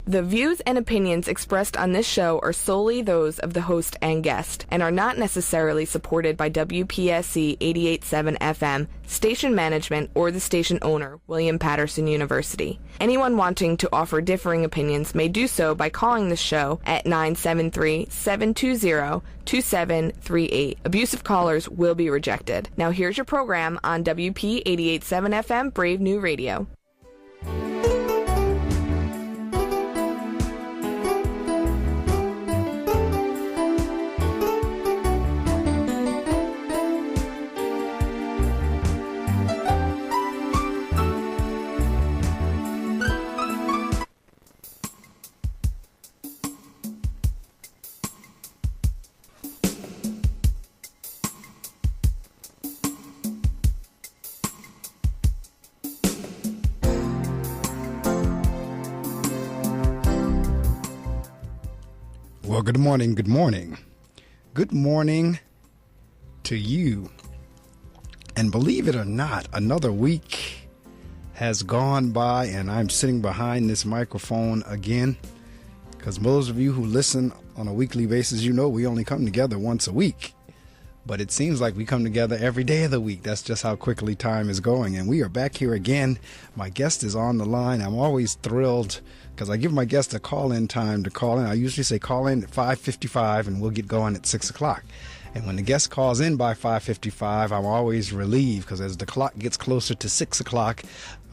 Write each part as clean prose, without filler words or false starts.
The views and opinions expressed on this show are solely those of the host and guest and are not necessarily supported by WPSC 88.7 FM, station management, or the station owner, William Patterson University. Anyone wanting to offer differing opinions may do so by calling the show at 973-720-2738. Abusive callers will be rejected. Now here's your program on WP 88.7 FM, Brave New Radio. Well, good morning, good morning. Good morning to you. And believe it or not, another week has gone by and I'm sitting behind this microphone again. Because those of you who listen on a weekly basis, you know we only come together once a week. But it seems like we come together every day of the week. That's just how quickly time is going. And we are back here again. My guest is on the line. I'm always thrilled because I give my guest a call-in time to call in. I usually say call in at 5:55 and we'll get going at 6 o'clock. And when the guest calls in by 5:55, I'm always relieved because as the clock gets closer to 6 o'clock,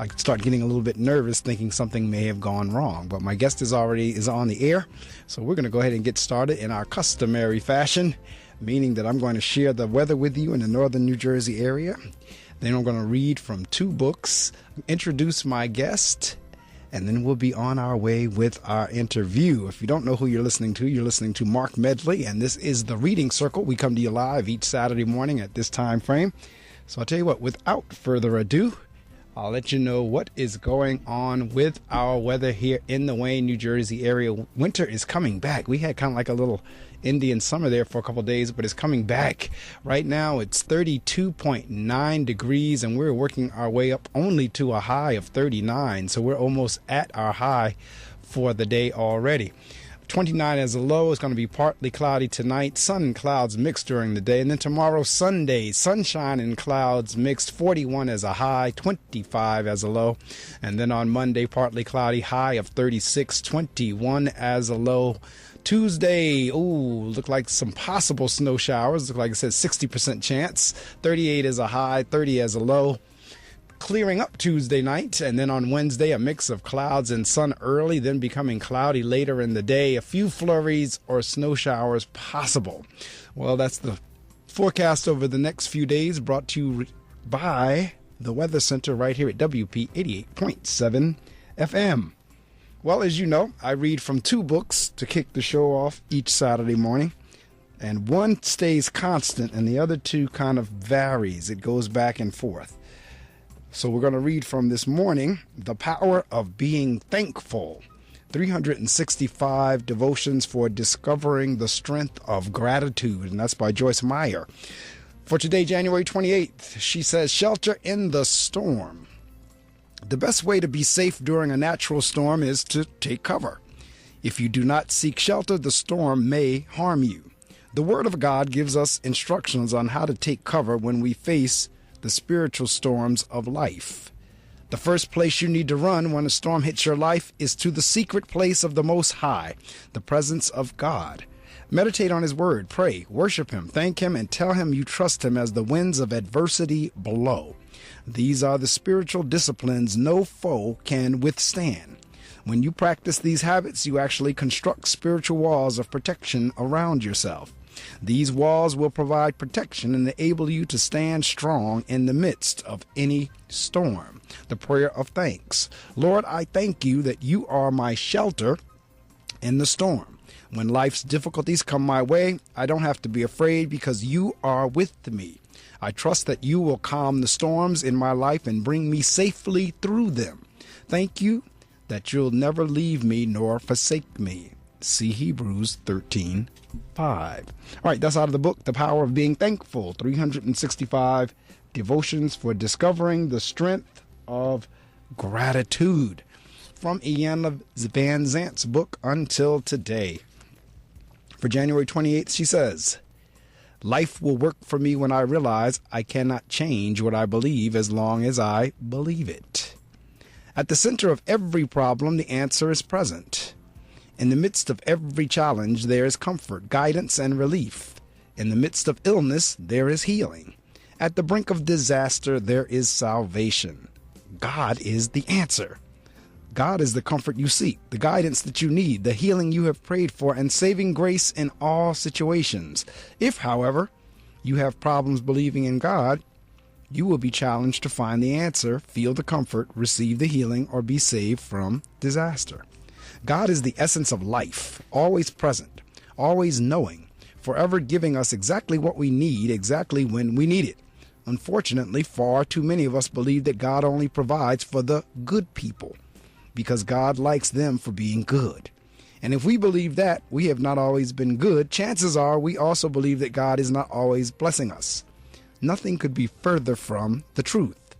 I start getting a little bit nervous thinking something may have gone wrong. But my guest is on the air, so we're going to go ahead and get started in our customary fashion, meaning that I'm going to share the weather with you in the northern New Jersey area. Then I'm going to read from 2 books, introduce my guest, and then we'll be on our way with our interview. If you don't know who you're listening to Marc Medley, and this is the Reading Circle. We come to you live each Saturday morning at this time frame. So I'll tell you what, without further ado, I'll let you know what is going on with our weather here in the Wayne, New Jersey area. Winter is coming back. We had kind of like a little Indian summer there for a couple of days, but it's coming back. Right now it's 32.9 degrees and we're working our way up only to a high of 39. So we're almost at our high for the day already. 29 as a low. It's going to be partly cloudy tonight. Sun and clouds mixed during the day. And then tomorrow, Sunday, sunshine and clouds mixed. 41 as a high, 25 as a low. And then on Monday, partly cloudy, high of 36, 21 as a low. Tuesday, look like some possible snow showers. Look like it says 60% chance. 38 as a high, 30 as a low. Clearing up Tuesday night, and then on Wednesday a mix of clouds and sun early, then becoming cloudy later in the day. A few flurries or snow showers possible. Well, that's the forecast over the next few days, brought to you by the Weather Center right here at WP 88.7 FM. Well, as you know, I read from 2 books to kick the show off each Saturday morning. And one stays constant and the other 2 kind of varies. It goes back and forth. So we're going to read from this morning, The Power of Being Thankful, 365 Devotions for Discovering the Strength of Gratitude, and that's by Joyce Meyer. For today, January 28th, she says, Shelter in the Storm. The best way to be safe during a natural storm is to take cover. If you do not seek shelter, the storm may harm you. The Word of God gives us instructions on how to take cover when we face the spiritual storms of life. The first place you need to run when a storm hits your life is to the secret place of the Most High, the presence of God. Meditate on His Word, pray, worship Him, thank Him, and tell Him you trust Him as the winds of adversity blow. These are the spiritual disciplines no foe can withstand. When you practice these habits, you actually construct spiritual walls of protection around yourself. These walls will provide protection and enable you to stand strong in the midst of any storm. The prayer of thanks. Lord, I thank you that you are my shelter in the storm. When life's difficulties come my way, I don't have to be afraid because you are with me. I trust that you will calm the storms in my life and bring me safely through them. Thank you that you'll never leave me nor forsake me. See Hebrews 13:5. All right, that's out of the book, The Power of Being Thankful, 365 Devotions for Discovering the Strength of Gratitude. from Iyanla Van Zant's book, Until Today. For January 28th, she says, "Life will work for me when I realize I cannot change what I believe as long as I believe it. At the center of every problem, the answer is present. In the midst of every challenge, there is comfort, guidance, and relief. In the midst of illness, there is healing. At the brink of disaster, there is salvation. God is the answer. God is the comfort you seek, the guidance that you need, the healing you have prayed for, and saving grace in all situations. If, however, you have problems believing in God, you will be challenged to find the answer, feel the comfort, receive the healing, or be saved from disaster. God is the essence of life, always present, always knowing, forever giving us exactly what we need, exactly when we need it. Unfortunately, far too many of us believe that God only provides for the good people, because God likes them for being good. And if we believe that we have not always been good, chances are we also believe that God is not always blessing us. Nothing could be further from the truth.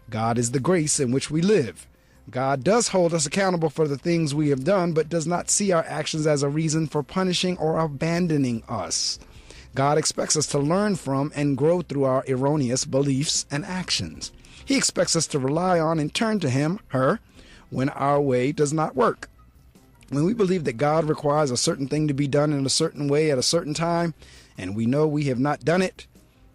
God is the grace in which we live. God does hold us accountable for the things we have done, but does not see our actions as a reason for punishing or abandoning us. God expects us to learn from and grow through our erroneous beliefs and actions. He expects us to rely on and turn to him, her, when our way does not work. When we believe that God requires a certain thing to be done in a certain way at a certain time, and we know we have not done it,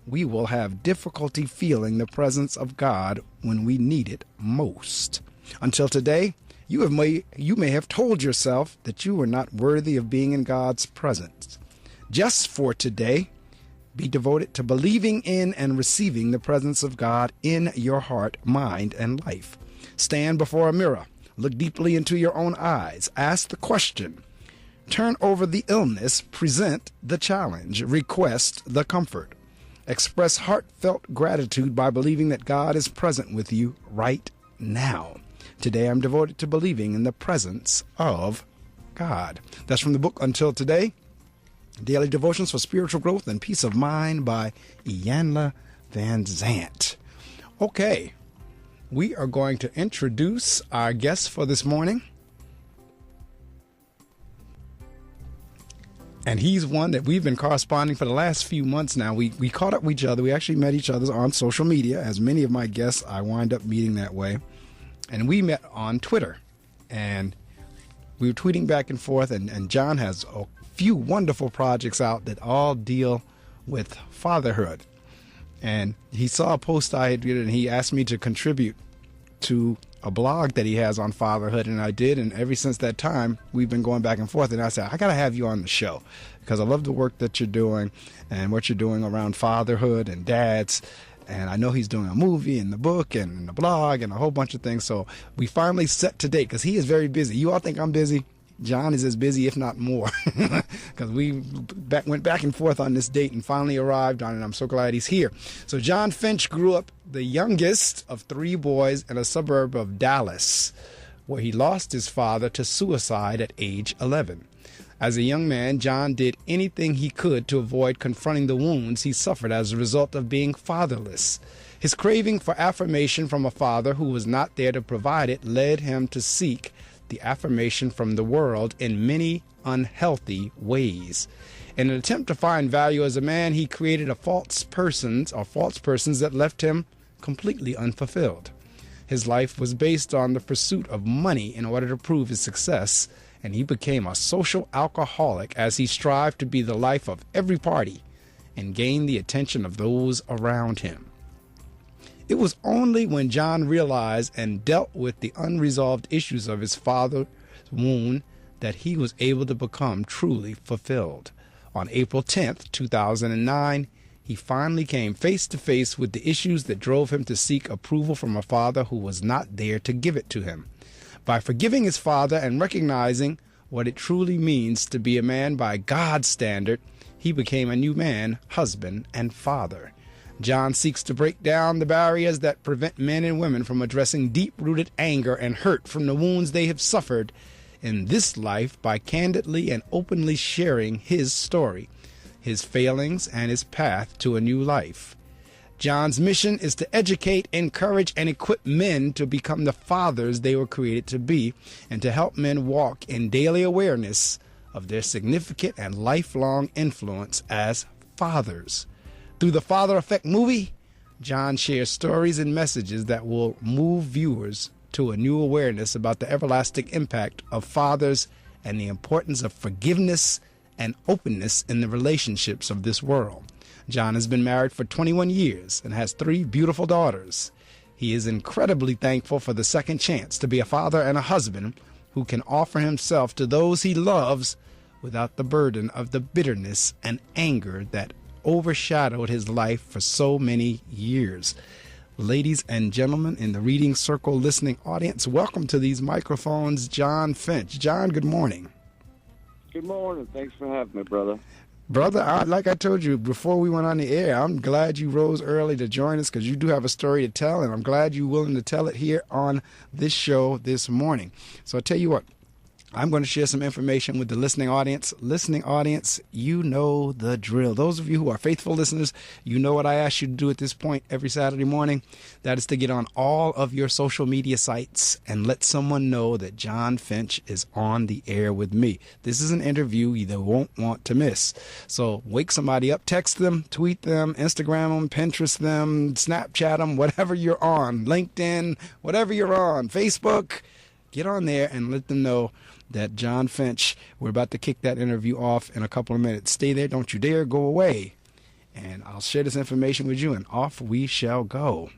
we will have difficulty feeling the presence of God when we need it most. Until today, you may have told yourself that you were not worthy of being in God's presence. Just for today, be devoted to believing in and receiving the presence of God in your heart, mind, and life. Stand before a mirror. Look deeply into your own eyes. Ask the question. Turn over the illness. Present the challenge. Request the comfort. Express heartfelt gratitude by believing that God is present with you right now. Today I'm devoted to believing in the presence of God. That's from the book Until Today, Daily Devotions for Spiritual Growth and Peace of Mind by Iyanla Van Zant. Okay, we are going to introduce our guest for this morning. And he's one that we've been corresponding for the last few months now. We caught up with each other. We actually met each other on social media. As many of my guests, I wind up meeting that way. And we met on Twitter. And we were tweeting back and forth. And John has a few wonderful projects out that all deal with fatherhood. And he saw a post I had written, and he asked me to contribute to a blog that he has on fatherhood, and I did, and ever since that time we've been going back and forth, and I said, I gotta have you on the show because I love the work that you're doing and what you're doing around fatherhood and dads, and I know he's doing a movie and the book and the blog and a whole bunch of things. So we finally set to date because he is very busy. You all think I'm busy. John is as busy, if not more, because we went back and forth on this date and finally arrived on it. I'm so glad he's here. So John Finch grew up the youngest of 3 boys in a suburb of Dallas, where he lost his father to suicide at age 11. As a young man, John did anything he could to avoid confronting the wounds he suffered as a result of being fatherless. His craving for affirmation from a father who was not there to provide it led him to seek the affirmation from the world in many unhealthy ways. In an attempt to find value as a man, he created false persons that left him completely unfulfilled. His life was based on the pursuit of money in order to prove his success, and he became a social alcoholic as he strived to be the life of every party and gain the attention of those around him. It was only when John realized and dealt with the unresolved issues of his father's wound that he was able to become truly fulfilled. On April 10th, 2009, he finally came face to face with the issues that drove him to seek approval from a father who was not there to give it to him. By forgiving his father and recognizing what it truly means to be a man by God's standard, he became a new man, husband, and father. John seeks to break down the barriers that prevent men and women from addressing deep-rooted anger and hurt from the wounds they have suffered in this life by candidly and openly sharing his story, his failings, and his path to a new life. John's mission is to educate, encourage, and equip men to become the fathers they were created to be, and to help men walk in daily awareness of their significant and lifelong influence as fathers. Through the Father Effect movie, John shares stories and messages that will move viewers to a new awareness about the everlasting impact of fathers and the importance of forgiveness and openness in the relationships of this world. John has been married for 21 years and has 3 beautiful daughters. He is incredibly thankful for the second chance to be a father and a husband who can offer himself to those he loves without the burden of the bitterness and anger that overshadowed his life for so many years. Ladies and gentlemen in the Reading Circle listening audience, welcome to these microphones, John Finch. John, good morning. Good morning. Thanks for having me, brother. Brother, like I told you before we went on the air, I'm glad you rose early to join us because you do have a story to tell, and I'm glad you're willing to tell it here on this show this morning. So I'll tell you what, I'm going to share some information with the listening audience. Listening audience, you know the drill. Those of you who are faithful listeners, you know what I ask you to do at this point every Saturday morning. That is to get on all of your social media sites and let someone know that John Finch is on the air with me. This is an interview they won't want to miss. So wake somebody up, text them, tweet them, Instagram them, Pinterest them, Snapchat them, whatever you're on, LinkedIn, whatever you're on, Facebook. Get on there and let them know that John Finch, we're about to kick that interview off in a couple of minutes. Stay there, don't you dare go away. And I'll share this information with you, and off we shall go.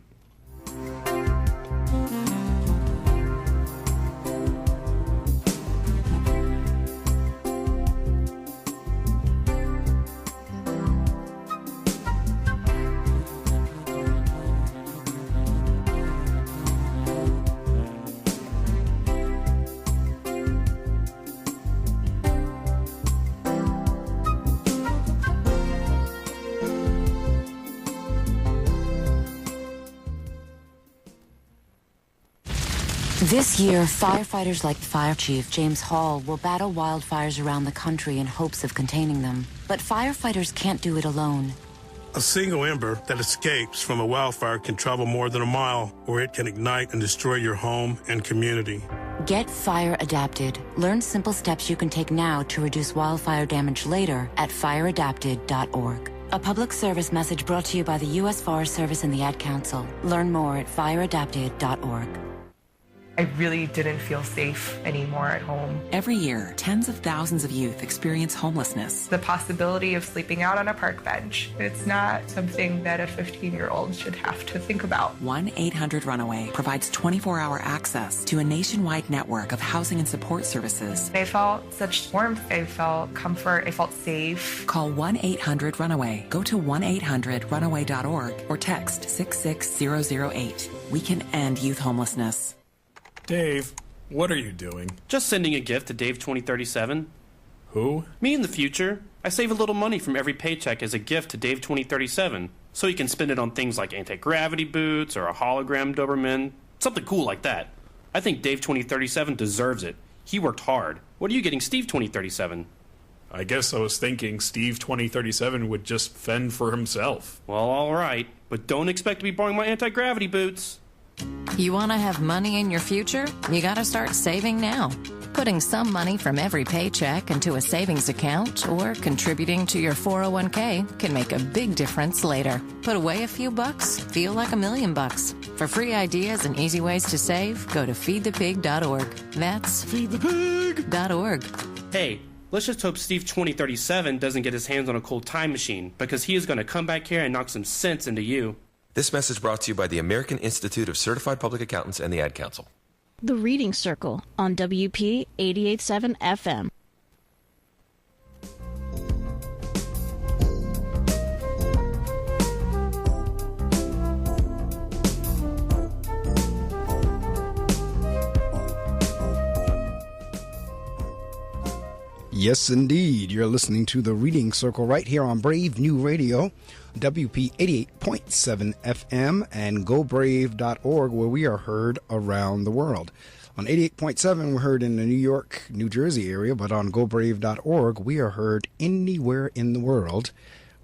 This year, firefighters like Fire Chief James Hall will battle wildfires around the country in hopes of containing them. But firefighters can't do it alone. A single ember that escapes from a wildfire can travel more than a mile, or it can ignite and destroy your home and community. Get fire adapted. Learn simple steps you can take now to reduce wildfire damage later at fireadapted.org. A public service message brought to you by the U.S. Forest Service and the Ad Council. Learn more at fireadapted.org. I really didn't feel safe anymore at home. Every year, tens of thousands of youth experience homelessness. The possibility of sleeping out on a park bench, it's not something that a 15-year-old should have to think about. 1-800-RUNAWAY provides 24-hour access to a nationwide network of housing and support services. I felt such warmth. I felt comfort. I felt safe. Call 1-800-RUNAWAY. Go to 1-800-RUNAWAY.org or text 66008. We can end youth homelessness. Dave, what are you doing? Just sending a gift to Dave 2037. Who? Me in the future. I save a little money from every paycheck as a gift to Dave 2037, so you can spend it on things like anti-gravity boots or a hologram Doberman, something cool like that. I think Dave 2037 deserves it. He worked hard. What are you getting Steve 2037? I guess I was thinking Steve 2037 would just fend for himself. Well, all right, but don't expect to be borrowing my anti-gravity boots. You want to have money in your future? You got to start saving now. Putting some money from every paycheck into a savings account or contributing to your 401k can make a big difference later. Put away a few bucks, feel like $1,000,000. For free ideas and easy ways to save, go to feedthepig.org. That's feedthepig.org. Hey, let's just hope Steve 2037 doesn't get his hands on a cool time machine, because he is going to come back here and knock some sense into you. This message brought to you by the American Institute of Certified Public Accountants and the Ad Council. The Reading Circle on WP 88.7 FM. Yes, indeed. You're listening to The Reading Circle right here on Brave New Radio, WP 88.7 FM, and GoBrave.org, where we are heard around the world. On 88.7, we're heard in the New York, New Jersey area, but on GoBrave.org, we are heard anywhere in the world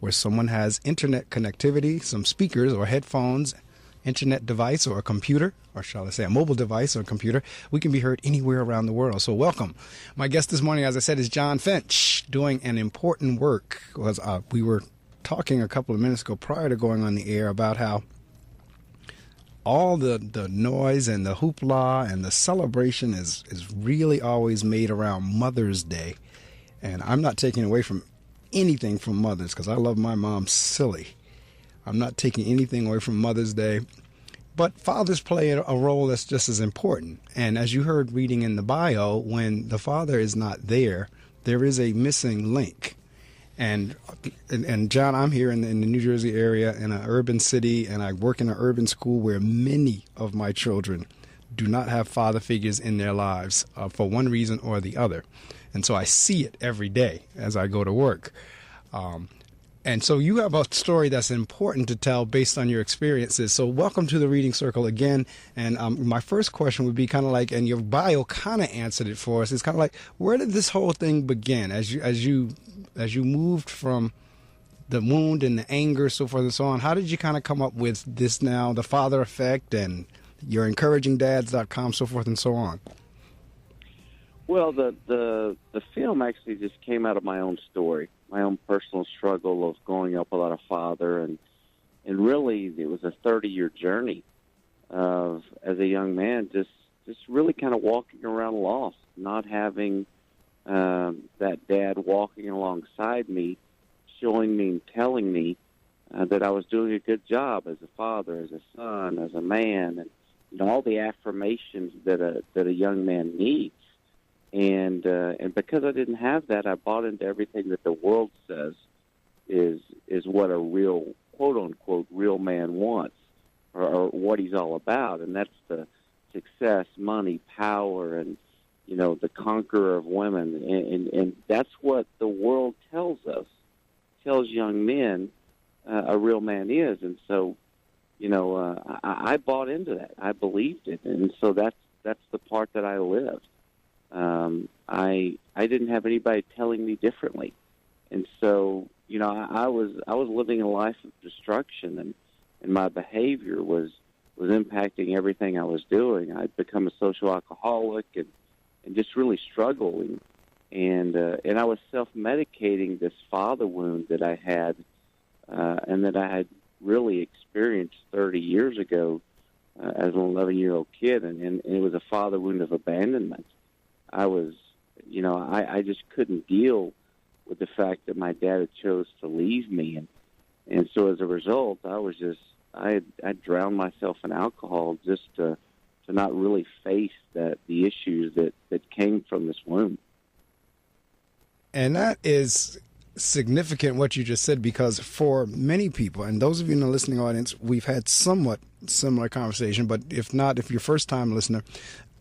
where someone has internet connectivity, some speakers or headphones, internet device or a computer, or shall I say a mobile device or a computer. We can be heard anywhere around the world. So welcome. My guest this morning, as I said, is John Finch, doing an important work. We were talking a couple of minutes ago prior to going on the air about how all the noise and the hoopla and the celebration is really always made around Mother's Day. And I'm not taking away from anything from mothers, because I love my mom silly. I'm not taking anything away from Mother's Day. But fathers play a role that's just as important. And as you heard reading in the bio, when the father is not there, there is a missing link. And John, I'm here in the New Jersey area in an urban city, and I work in an urban school where many of my children do not have father figures in their lives for one reason or the other. And so I see it every day as I go to work. And so you have a story that's important to tell based on your experiences. So welcome to the Reading Circle again. And my first question would be kind of like, and your bio kind of answered it for us. It's kind of like, where did this whole thing begin? As you moved from the wound and the anger, so forth and so on, how did you kind of come up with this now, the father effect, and your encouragingdads.com, so forth and so on? Well, the film actually just came out of my own story, my own personal struggle of growing up without a father, and really it was a 30-year journey of, as a young man, just really kind of walking around lost, not having that dad walking alongside me, showing me and telling me that I was doing a good job as a father, as a son, as a man, and all the affirmations that a young man needs. And because I didn't have that, I bought into everything that the world says is what a real, quote unquote, real man wants, or what he's all about, and that's the success, money, power, and the conqueror of women, and that's what the world tells young men a real man is, and so I bought into that. I believed it, and so that's the part that I lived. I didn't have anybody telling me differently, and so I was living a life of destruction, and my behavior was impacting everything I was doing. I'd become a social alcoholic and just really struggling, and I was self-medicating this father wound that I had, and that I had really experienced 30 years ago as an 11-year-old kid, and it was a father wound of abandonment. I was, I just couldn't deal with the fact that my dad had chose to leave me, and so as a result, I drowned myself in alcohol just to not really face the issues that came from this wound. And that is significant what you just said, because for many people, and those of you in the listening audience, we've had somewhat similar conversation, but if not, if you're a first-time listener,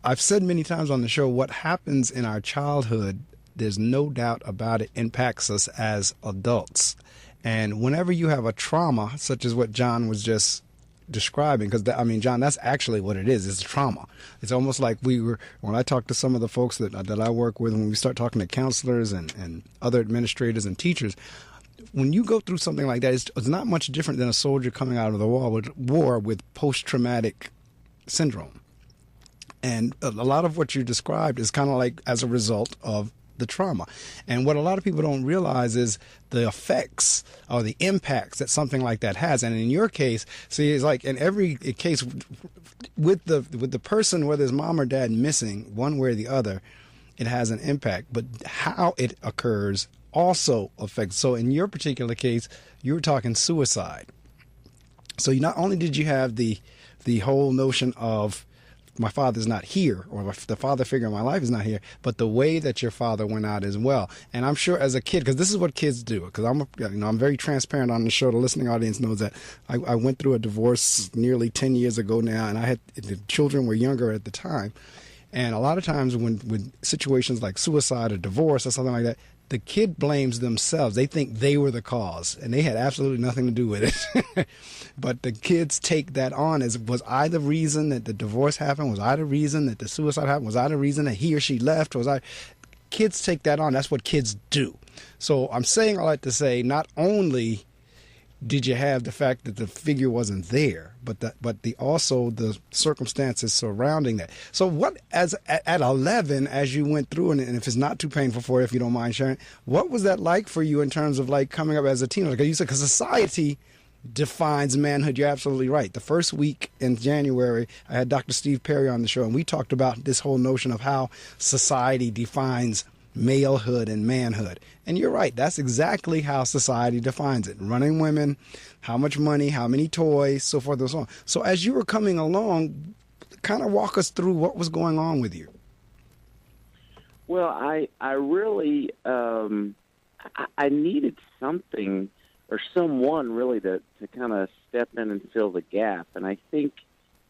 I've said many times on the show, what happens in our childhood, there's no doubt about it, impacts us as adults. And whenever you have a trauma, such as what John was just describing, because John, that's actually what it is. It's trauma. It's almost like when I talk to some of the folks that I work with, when we start talking to counselors and other administrators and teachers, when you go through something like that, it's not much different than a soldier coming out of the war with post-traumatic syndrome. And a lot of what you described is kind of like as a result of the trauma. And what a lot of people don't realize is the effects or the impacts that something like that has. And in your case, see, it's like in every case with the person, whether it's mom or dad missing, one way or the other, it has an impact. But how it occurs also affects. So in your particular case, you were talking suicide. So not only did you have the whole notion of my father's not here, or the father figure in my life is not here, but the way that your father went out as well. And I'm sure as a kid, because this is what kids do, because I'm very transparent on the show. The listening audience knows that I went through a divorce nearly 10 years ago now, and the children were younger at the time. And a lot of times when situations like suicide or divorce or something like that, the kid blames themselves. They think they were the cause, and they had absolutely nothing to do with it. But the kids take that on as, was I the reason that the divorce happened? Was I the reason that the suicide happened? Was I the reason that he or she left? Kids take that on. That's what kids do. So I'm saying all that to say, not only did you have the fact that the figure wasn't there, but also the circumstances surrounding that. So what, at 11, as you went through, and if it's not too painful for you, if you don't mind sharing, what was that like for you in terms of like coming up as a teenager? Because you said, because society defines manhood. You're absolutely right. The first week in January, I had Dr. Steve Perry on the show, and we talked about this whole notion of how society defines malehood and manhood. And you're right. That's exactly how society defines it. Running women, how much money, how many toys, so forth and so on. So as you were coming along, kind of walk us through what was going on with you. Well, I really, I needed something or someone really to kind of step in and fill the gap. And I think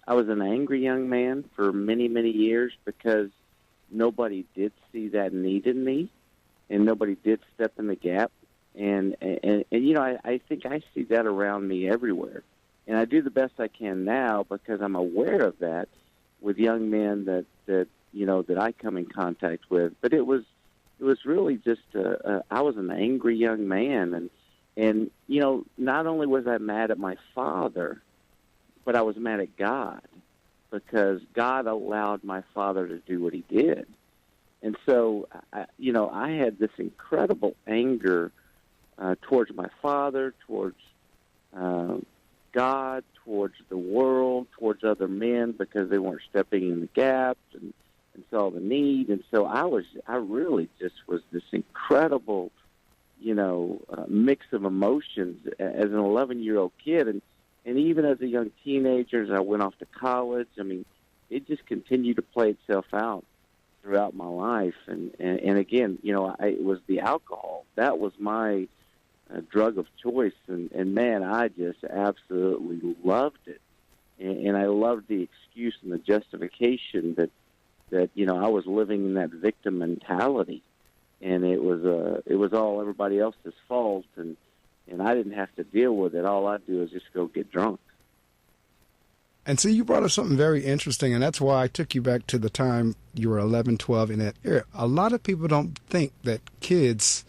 I was an angry young man for many, many years because nobody did see that need in me, and nobody did step in the gap. And you know, I think I see that around me everywhere. And I do the best I can now because I'm aware of that with young men that you know, that I come in contact with. But it was really just I was an angry young man, and you know, not only was I mad at my father, but I was mad at God, because God allowed my father to do what he did. And so, you know, I had this incredible anger towards my father, towards God, towards the world, towards other men, because they weren't stepping in the gaps and saw the need. And so I really just was this incredible, you know, mix of emotions as an 11-year-old kid. And even as a young teenager, as I went off to college, I mean, it just continued to play itself out throughout my life. And again, you know, it was the alcohol. That was my drug of choice. And man, I just absolutely loved it. And I loved the excuse and the justification that, you know, I was living in that victim mentality. And it was all everybody else's fault. And I didn't have to deal with it. All I'd do is just go get drunk. And so you brought up something very interesting, and that's why I took you back to the time you were 11, 12 in that era. A lot of people don't think that kids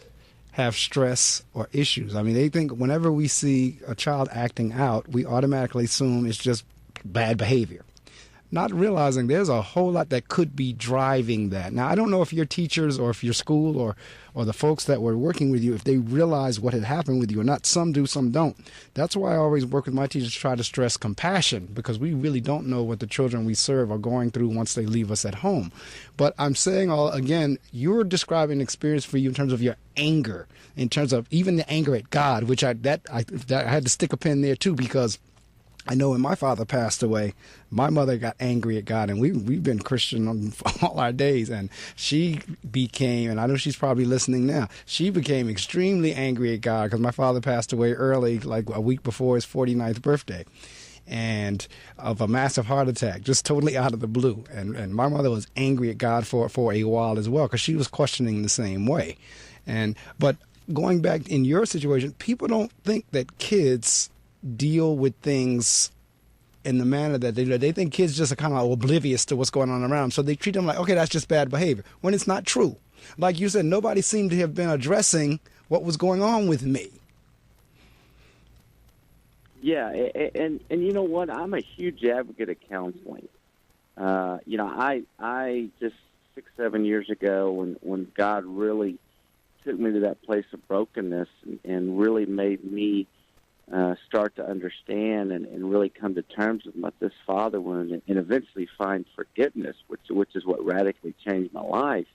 have stress or issues. I mean, they think whenever we see a child acting out, we automatically assume it's just bad behavior, not realizing there's a whole lot that could be driving that. Now, I don't know if your teachers or if your school or the folks that were working with you, if they realize what had happened with you or not. Some do, some don't. That's why I always work with my teachers to try to stress compassion, because we really don't know what the children we serve are going through once they leave us at home. But I'm saying, again, you're describing an experience for you in terms of your anger, in terms of even the anger at God, which I had to stick a pin there too, because I know when my father passed away, my mother got angry at God, and we've been Christian all our days, and she became, and I know she's probably listening now, she became extremely angry at God because my father passed away early, like a week before his 49th birthday, and of a massive heart attack, just totally out of the blue. And my mother was angry at God for a while as well, because she was questioning the same way. But going back in your situation, people don't think that kids deal with things in the manner that they think kids just are kind of oblivious to what's going on around them. So they treat them like, okay, that's just bad behavior, when it's not true. Like you said, nobody seemed to have been addressing what was going on with me. Yeah, and you know what? I'm a huge advocate of counseling. You know, I just 6-7 years ago, when God really took me to that place of brokenness and really made me start to understand and really come to terms with what this father wound and eventually find forgiveness, which is what radically changed my life.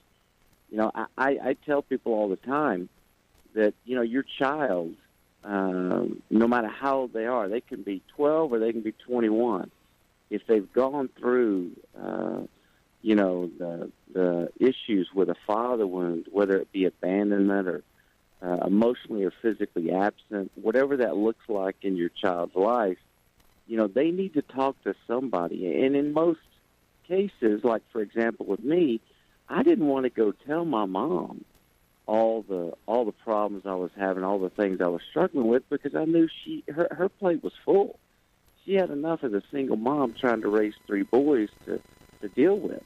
You know, I tell people all the time that, you know, your child, no matter how old they are, they can be 12 or they can be 21. If they've gone through, you know, the issues with a father wound, whether it be abandonment or emotionally or physically absent, whatever that looks like in your child's life, you know, they need to talk to somebody. And in most cases, like, for example, with me, I didn't want to go tell my mom all the problems I was having, all the things I was struggling with, because I knew her plate was full. She had enough as a single mom trying to raise 3 boys to deal with.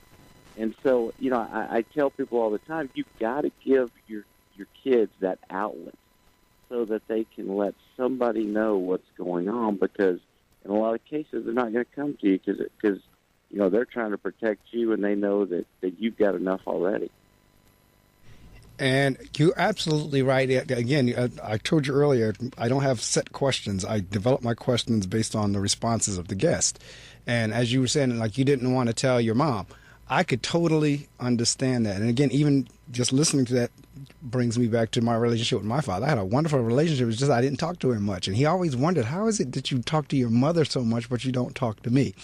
And so, you know, I tell people all the time, you've got to give your kids that outlet. so that they can let somebody know what's going on, because in a lot of cases they're not going to come to you because they're trying to protect you, and they know that you've got enough already. And you're absolutely right. Again, I told you earlier, I don't have set questions. I develop my questions based on the responses of the guest. And as you were saying, like, you didn't want to tell your mom. I could totally understand that. And again, even just listening to that brings me back to my relationship with my father. I had a wonderful relationship. It's just I didn't talk to him much. And he always wondered, how is it that you talk to your mother so much, but you don't talk to me?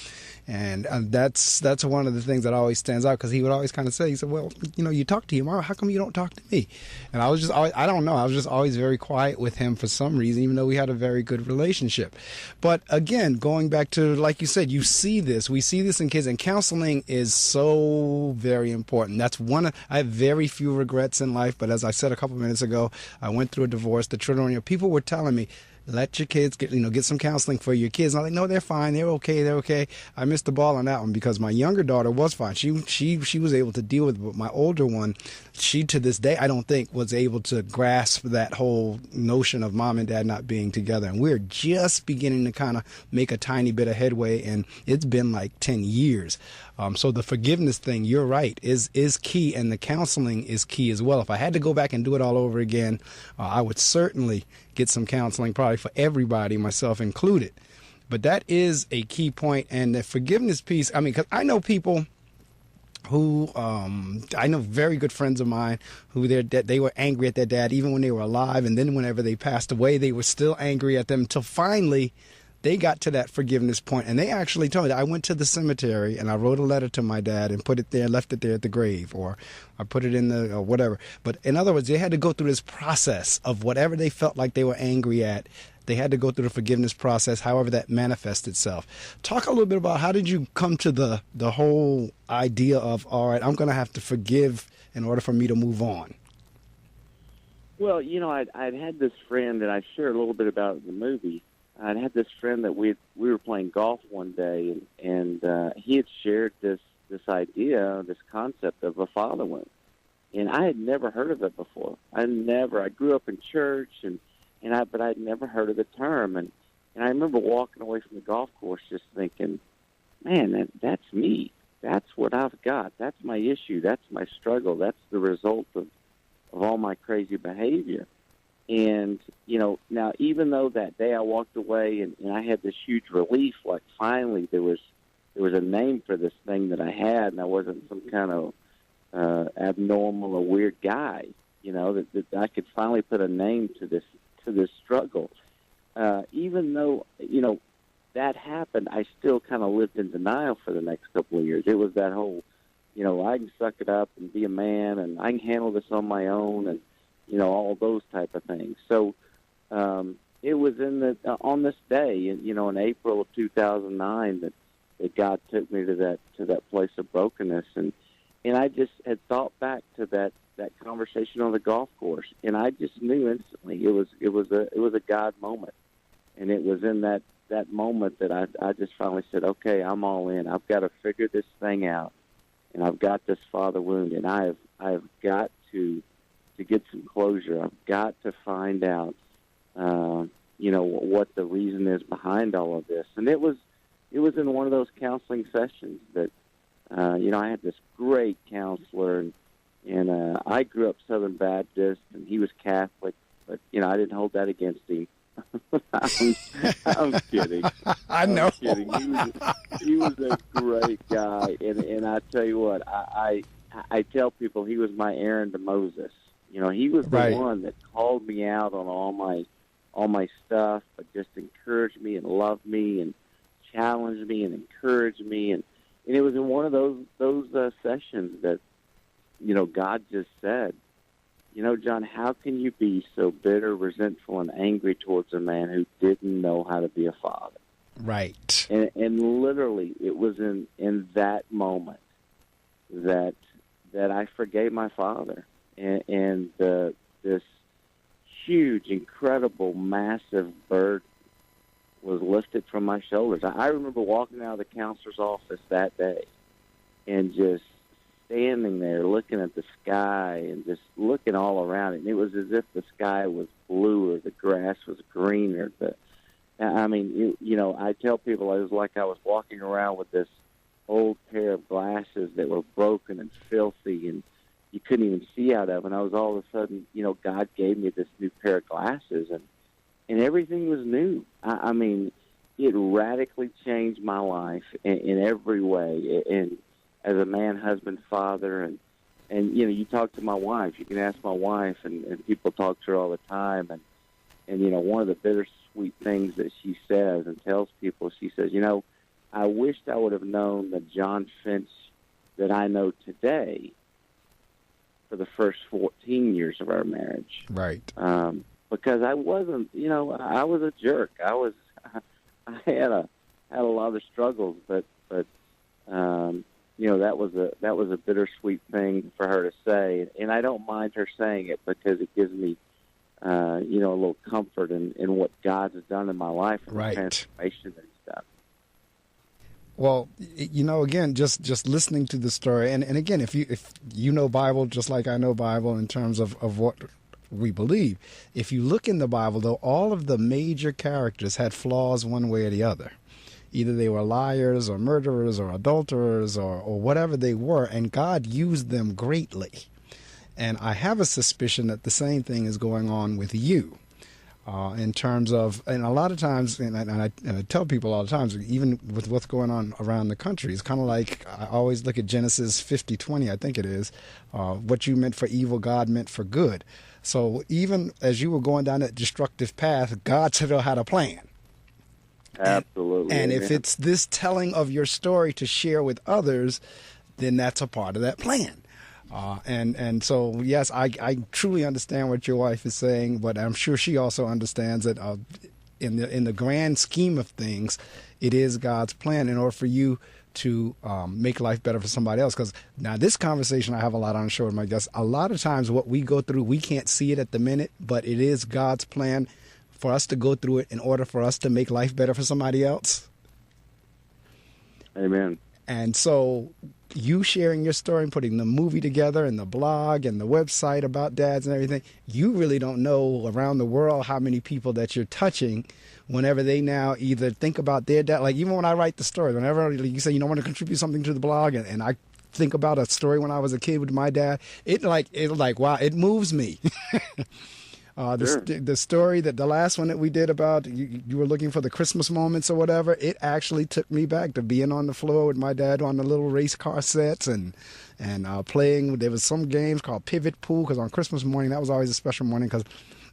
And that's one of the things that always stands out, because he would always kind of say, he said, well, you talk to your mom. How come you don't talk to me? And I was just always, I don't know. I was just always very quiet with him for some reason, even though we had a very good relationship. But again, going back to, like you said, we see this in kids, and counseling is so very important. I have very few regrets in life, but as I said a couple minutes ago, I went through a divorce. The children, people were telling me, let your kids get some counseling for your kids. And I'm like, no, they're fine. They're okay. I missed the ball on that one, because my younger daughter was fine. She was able to deal with it. But my older one, she to this day, I don't think was able to grasp that whole notion of mom and dad not being together. And we're just beginning to kind of make a tiny bit of headway. And it's been like 10 years. So the forgiveness thing, you're right, is key. And the counseling is key as well. If I had to go back and do it all over again, I would certainly get some counseling, probably for everybody, myself included. But that is a key point. And the forgiveness piece, I mean, because I know people who, I know very good friends of mine who they were angry at their dad even when they were alive. And then whenever they passed away, they were still angry at them until finally they got to that forgiveness point. And they actually told me that I went to the cemetery and I wrote a letter to my dad and put it there, left it there at the grave, or I put it in or whatever. But in other words, they had to go through this process of whatever they felt like they were angry at. They had to go through the forgiveness process, however that manifests itself. Talk a little bit about, how did you come to the whole idea of, all right, I'm going to have to forgive in order for me to move on? Well, I'd had this friend, and I shared a little bit about it in the movie. I'd had this friend that we were playing golf one day, and he had shared this idea, this concept of a father wound. And I had never heard of it before. I grew up in church, but I'd never heard of the term. And I remember walking away from the golf course just thinking, man, that's me. That's what I've got. That's my issue. That's my struggle. That's the result of all my crazy behavior. And, now even though that day I walked away and I had this huge relief, like finally there was a name for this thing that I had, and I wasn't some kind of abnormal or weird guy, that I could finally put a name to this struggle. Even though, that happened, I still kind of lived in denial for the next couple of years. It was that whole, I can suck it up and be a man, and I can handle this on my own, and all those type of things. So it was on this day, in April of 2009, that God took me to that place of brokenness, and I just had thought back to that conversation on the golf course, and I just knew instantly it was a God moment, and it was in that moment that I just finally said, okay, I'm all in. I've got to figure this thing out, and I've got this father wound, and I've got to get some closure. I've got to find out, what the reason is behind all of this. And it was in one of those counseling sessions that, I had this great counselor, and I grew up Southern Baptist, and he was Catholic, but I didn't hold that against him. I'm kidding. I know. I'm kidding. He was a great guy, and I tell you what, I tell people he was my Aaron to Moses. He was the one that called me out on all my stuff, but just encouraged me and loved me and challenged me and encouraged me, and it was in one of those sessions that God just said, John, how can you be so bitter, resentful, and angry towards a man who didn't know how to be a father? Right. And literally, it was in that moment that I forgave my father, and this huge, incredible, massive burden was lifted from my shoulders. I remember walking out of the counselor's office that day and just standing there looking at the sky and just looking all around it. And it was as if the sky was blue or the grass was greener. I tell people it was like I was walking around with this old pair of glasses that were broken and filthy and you couldn't even see out of. And I was all of a sudden, God gave me this new pair of glasses and everything was new. It radically changed my life in every way. And as a man, husband, father, and you talk to my wife. You can ask my wife, and people talk to her all the time. And one of the bittersweet things that she says and tells people, she says, I wished I would have known the John Finch that I know today for the first 14 years of our marriage. Right. Because I wasn't, I was a jerk. I had a lot of struggles, but that was a bittersweet thing for her to say, and I don't mind her saying it because it gives me, a little comfort in what God has done in my life and the transformation that He's done. Well, again, just listening to the story, and again, if you know Bible just like I know Bible in terms of what we believe, if you look in the Bible, though, all of the major characters had flaws one way or the other. Either they were liars or murderers or adulterers or whatever they were, and God used them greatly. And I have a suspicion that the same thing is going on with you in terms of, and a lot of times, and I tell people all the time, even with what's going on around the country, it's kind of like I always look at Genesis 50:20, I think it is, what you meant for evil, God meant for good. So even as you were going down that destructive path, God still had a plan. Absolutely. And if it's this telling of your story to share with others, then that's a part of that plan. And so, yes, I truly understand what your wife is saying, but I'm sure she also understands that in the grand scheme of things, it is God's plan in order for you to make life better for somebody else. Because now this conversation I have a lot on the show with my guests. A lot of times what we go through, we can't see it at the minute, but it is God's plan for us to go through it in order for us to make life better for somebody else. Amen. And so you sharing your story and putting the movie together and the blog and the website about dads and everything, you really don't know around the world how many people that you're touching whenever they now either think about their dad. Like even when I write the story, whenever you say, I want to contribute something to the blog, and I think about a story when I was a kid with my dad, it wow, it moves me. The story that the last one that we did about you were looking for the Christmas moments or whatever, it actually took me back to being on the floor with my dad on the little race car sets and playing. There was some games called Pivot Pool, because on Christmas morning, that was always a special morning because,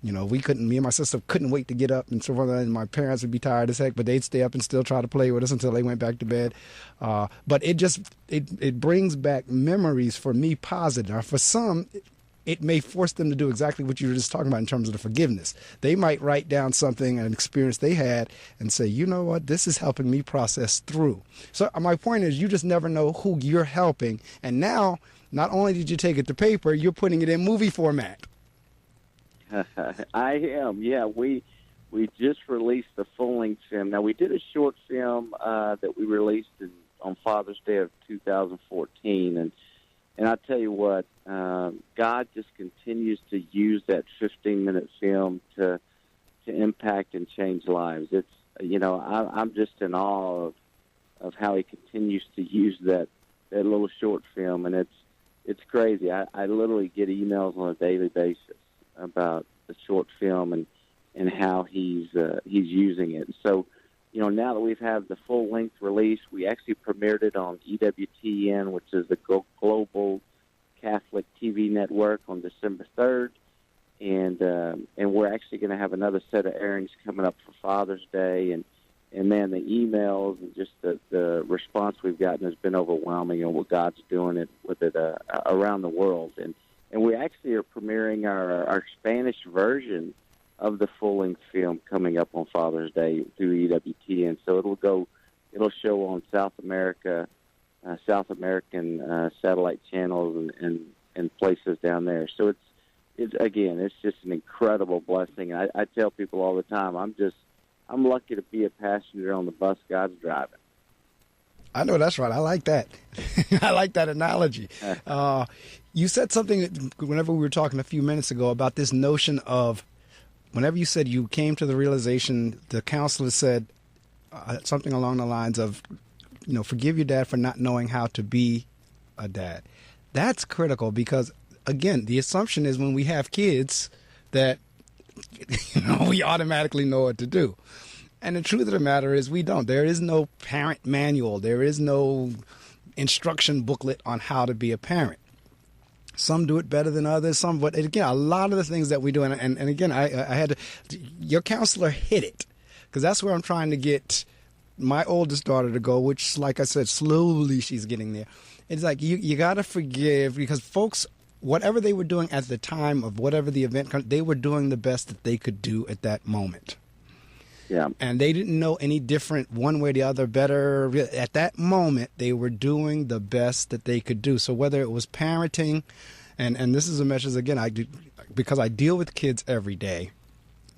me and my sister couldn't wait to get up and so on, and my parents would be tired as heck, but they'd stay up and still try to play with us until they went back to bed. But it brings back memories for me positive. Now, for some, it may force them to do exactly what you were just talking about in terms of the forgiveness. They might write down something, an experience they had, and say, you know what, this is helping me process through. So my point is, you just never know who you're helping. And now, not only did you take it to paper, you're putting it in movie format. I am, yeah. We just released the full-length film. Now, we did a short film that we released on Father's Day of 2014, and I tell you what, God just continues to use that 15-minute film to impact and change lives. It's I'm just in awe of how He continues to use that little short film, and it's crazy. I literally get emails on a daily basis about the short film and how He's using it. So, now that we've had the full-length release, we actually premiered it on EWTN, which is the global Catholic TV network, on December 3rd. And we're actually going to have another set of airings coming up for Father's Day. And man, the emails and just the response we've gotten has been overwhelming, and what God's doing with it around the world. And we actually are premiering our Spanish version of the full-length film coming up on Father's Day through EWTN. So it'll show on South American satellite channels and places down there. So it's just an incredible blessing. I tell people all the time, I'm lucky to be a passenger on the bus God's driving. I know that's right. I like that. I like that analogy. You said something whenever we were talking a few minutes ago about this notion of whenever you said you came to the realization, the counselor said something along the lines of, forgive your dad for not knowing how to be a dad. That's critical because, again, the assumption is when we have kids that, we automatically know what to do. And the truth of the matter is we don't. There is no parent manual. There is no instruction booklet on how to be a parent. Some do it better than others. Some, but again, a lot of the things that we do, and again, I had to, your counselor hit it, because that's where I'm trying to get my oldest daughter to go, which, like I said, slowly she's getting there. It's like you got to forgive, because folks, whatever they were doing at the time of whatever the event, they were doing the best that they could do at that moment. Yeah. And they didn't know any different one way or the other better. At that moment, they were doing the best that they could do. So whether it was parenting, and this is a message, again, I do, because I deal with kids every day,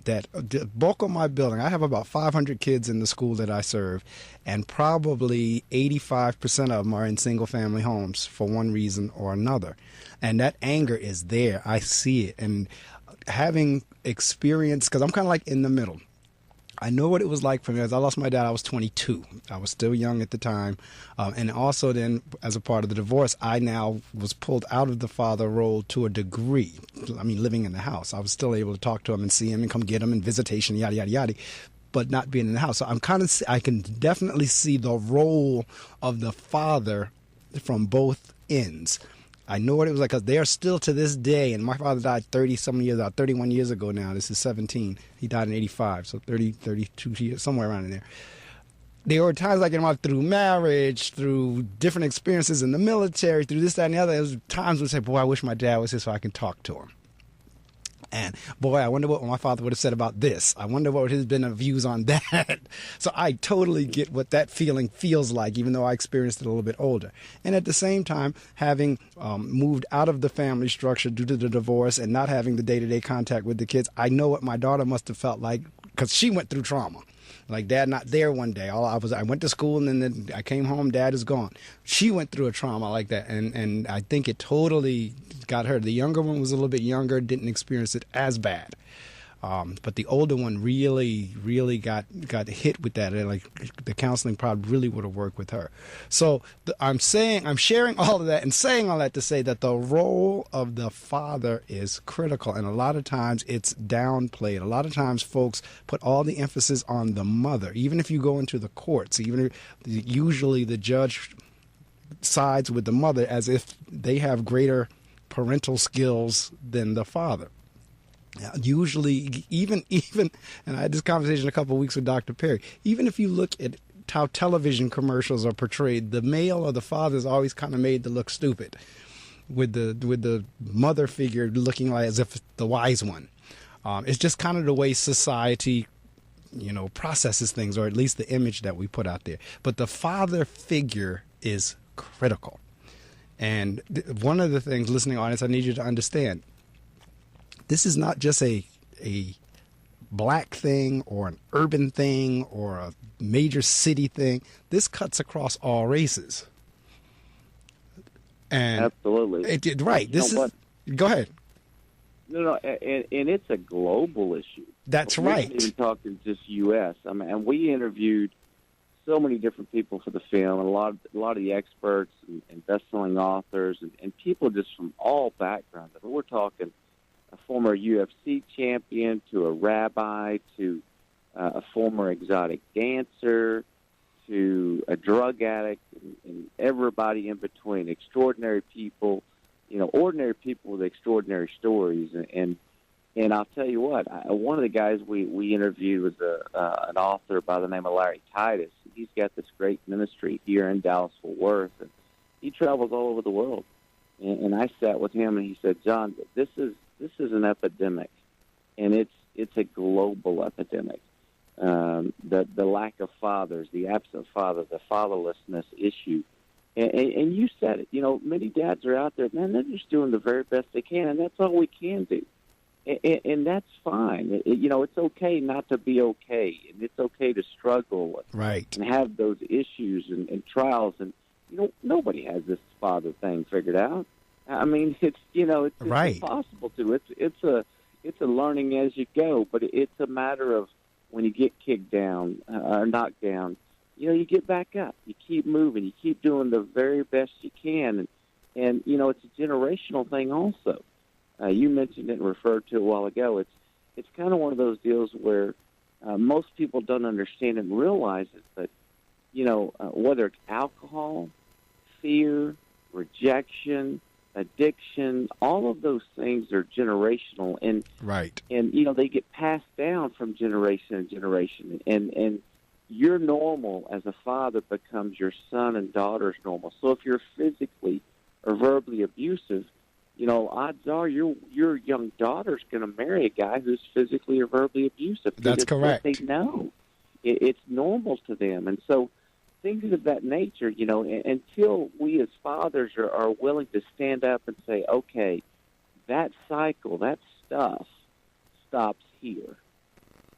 that the bulk of my building, I have about 500 kids in the school that I serve, and probably 85% of them are in single-family homes for one reason or another. And that anger is there. I see it. And having experience, because I'm kind of like in the middle. I know what it was like for me. As I lost my dad, I was 22. I was still young at the time. And also then, as a part of the divorce, I now was pulled out of the father role to a degree. I mean, living in the house. I was still able to talk to him and see him and come get him and visitation, yada, yada, yada, but not being in the house. So I can definitely see the role of the father from both ends. I know what it was like, because they are still to this day, and my father died 31 years ago now. This is 17. He died in 85, so 32 years, somewhere around in there. There were times like through marriage, through different experiences in the military, through this, that, and the other. There was times when I say, boy, I wish my dad was here so I can talk to him. And boy, I wonder what my father would have said about this. I wonder what his been views on that. So I totally get what that feeling feels like, even though I experienced it a little bit older. And at the same time, having moved out of the family structure due to the divorce and not having the day-to-day contact with the kids, I know what my daughter must have felt like, because she went through trauma. Like, dad not there one day. I went to school, and then I came home, dad is gone. She went through a trauma like that, and I think it totally got her. The younger one was a little bit younger, didn't experience it as bad. But the older one really got hit with that. And like, the counseling probably really would have worked with her. So I'm sharing all of that and saying all that to say that the role of the father is critical. And a lot of times it's downplayed. A lot of times folks put all the emphasis on the mother. Even if you go into the courts, usually the judge sides with the mother as if they have greater parental skills than the father. Usually, even, and I had this conversation a couple of weeks with Dr. Perry, even if you look at how television commercials are portrayed, the male or the father is always kind of made to look stupid, with the mother figure looking like as if the wise one. It's just kind of the way society, processes things, or at least the image that we put out there. But the father figure is critical. And one of the things, listening audience, I need you to understand, this is not just a black thing or an urban thing or a major city thing. This cuts across all races. And absolutely. Right. Go ahead. No, and it's a global issue. That's right. We're not even talking just U.S. I mean, and we interviewed so many different people for the film, and a lot of the experts and best-selling authors and people just from all backgrounds. I mean, we're talking a former UFC champion to a rabbi to a former exotic dancer to a drug addict and everybody in between. Extraordinary people, ordinary people with extraordinary stories. And I'll tell you what, one of the guys we interviewed was an author by the name of Larry Titus. He's got this great ministry here in Dallas-Fort Worth, and he travels all over the world. And I sat with him, and he said, John, this is an epidemic, and it's a global epidemic. The lack of fathers, the absent father, the fatherlessness issue. And you said it, many dads are out there, man, they're just doing the very best they can, and that's all we can do. And that's fine. It's okay not to be okay, and it's okay to struggle, right, and have those issues and trials. And nobody has this father thing figured out. I mean, it's right. impossible to. It's a learning as you go, but it's a matter of when you get kicked down or knocked down, you get back up, you keep moving, you keep doing the very best you can, and it's a generational thing also. You mentioned it and referred to it a while ago. It's kind of one of those deals where most people don't understand and realize it, but whether it's alcohol, fear, rejection, addiction, all of those things are generational, and right, and they get passed down from generation to generation, and your normal as a father becomes your son and daughter's normal. So if you're physically or verbally abusive, odds are your young daughter's going to marry a guy who's physically or verbally abusive. That's correct. They know it's normal to them, and so things of that nature, until we as fathers are willing to stand up and say, okay, that cycle, that stuff stops here.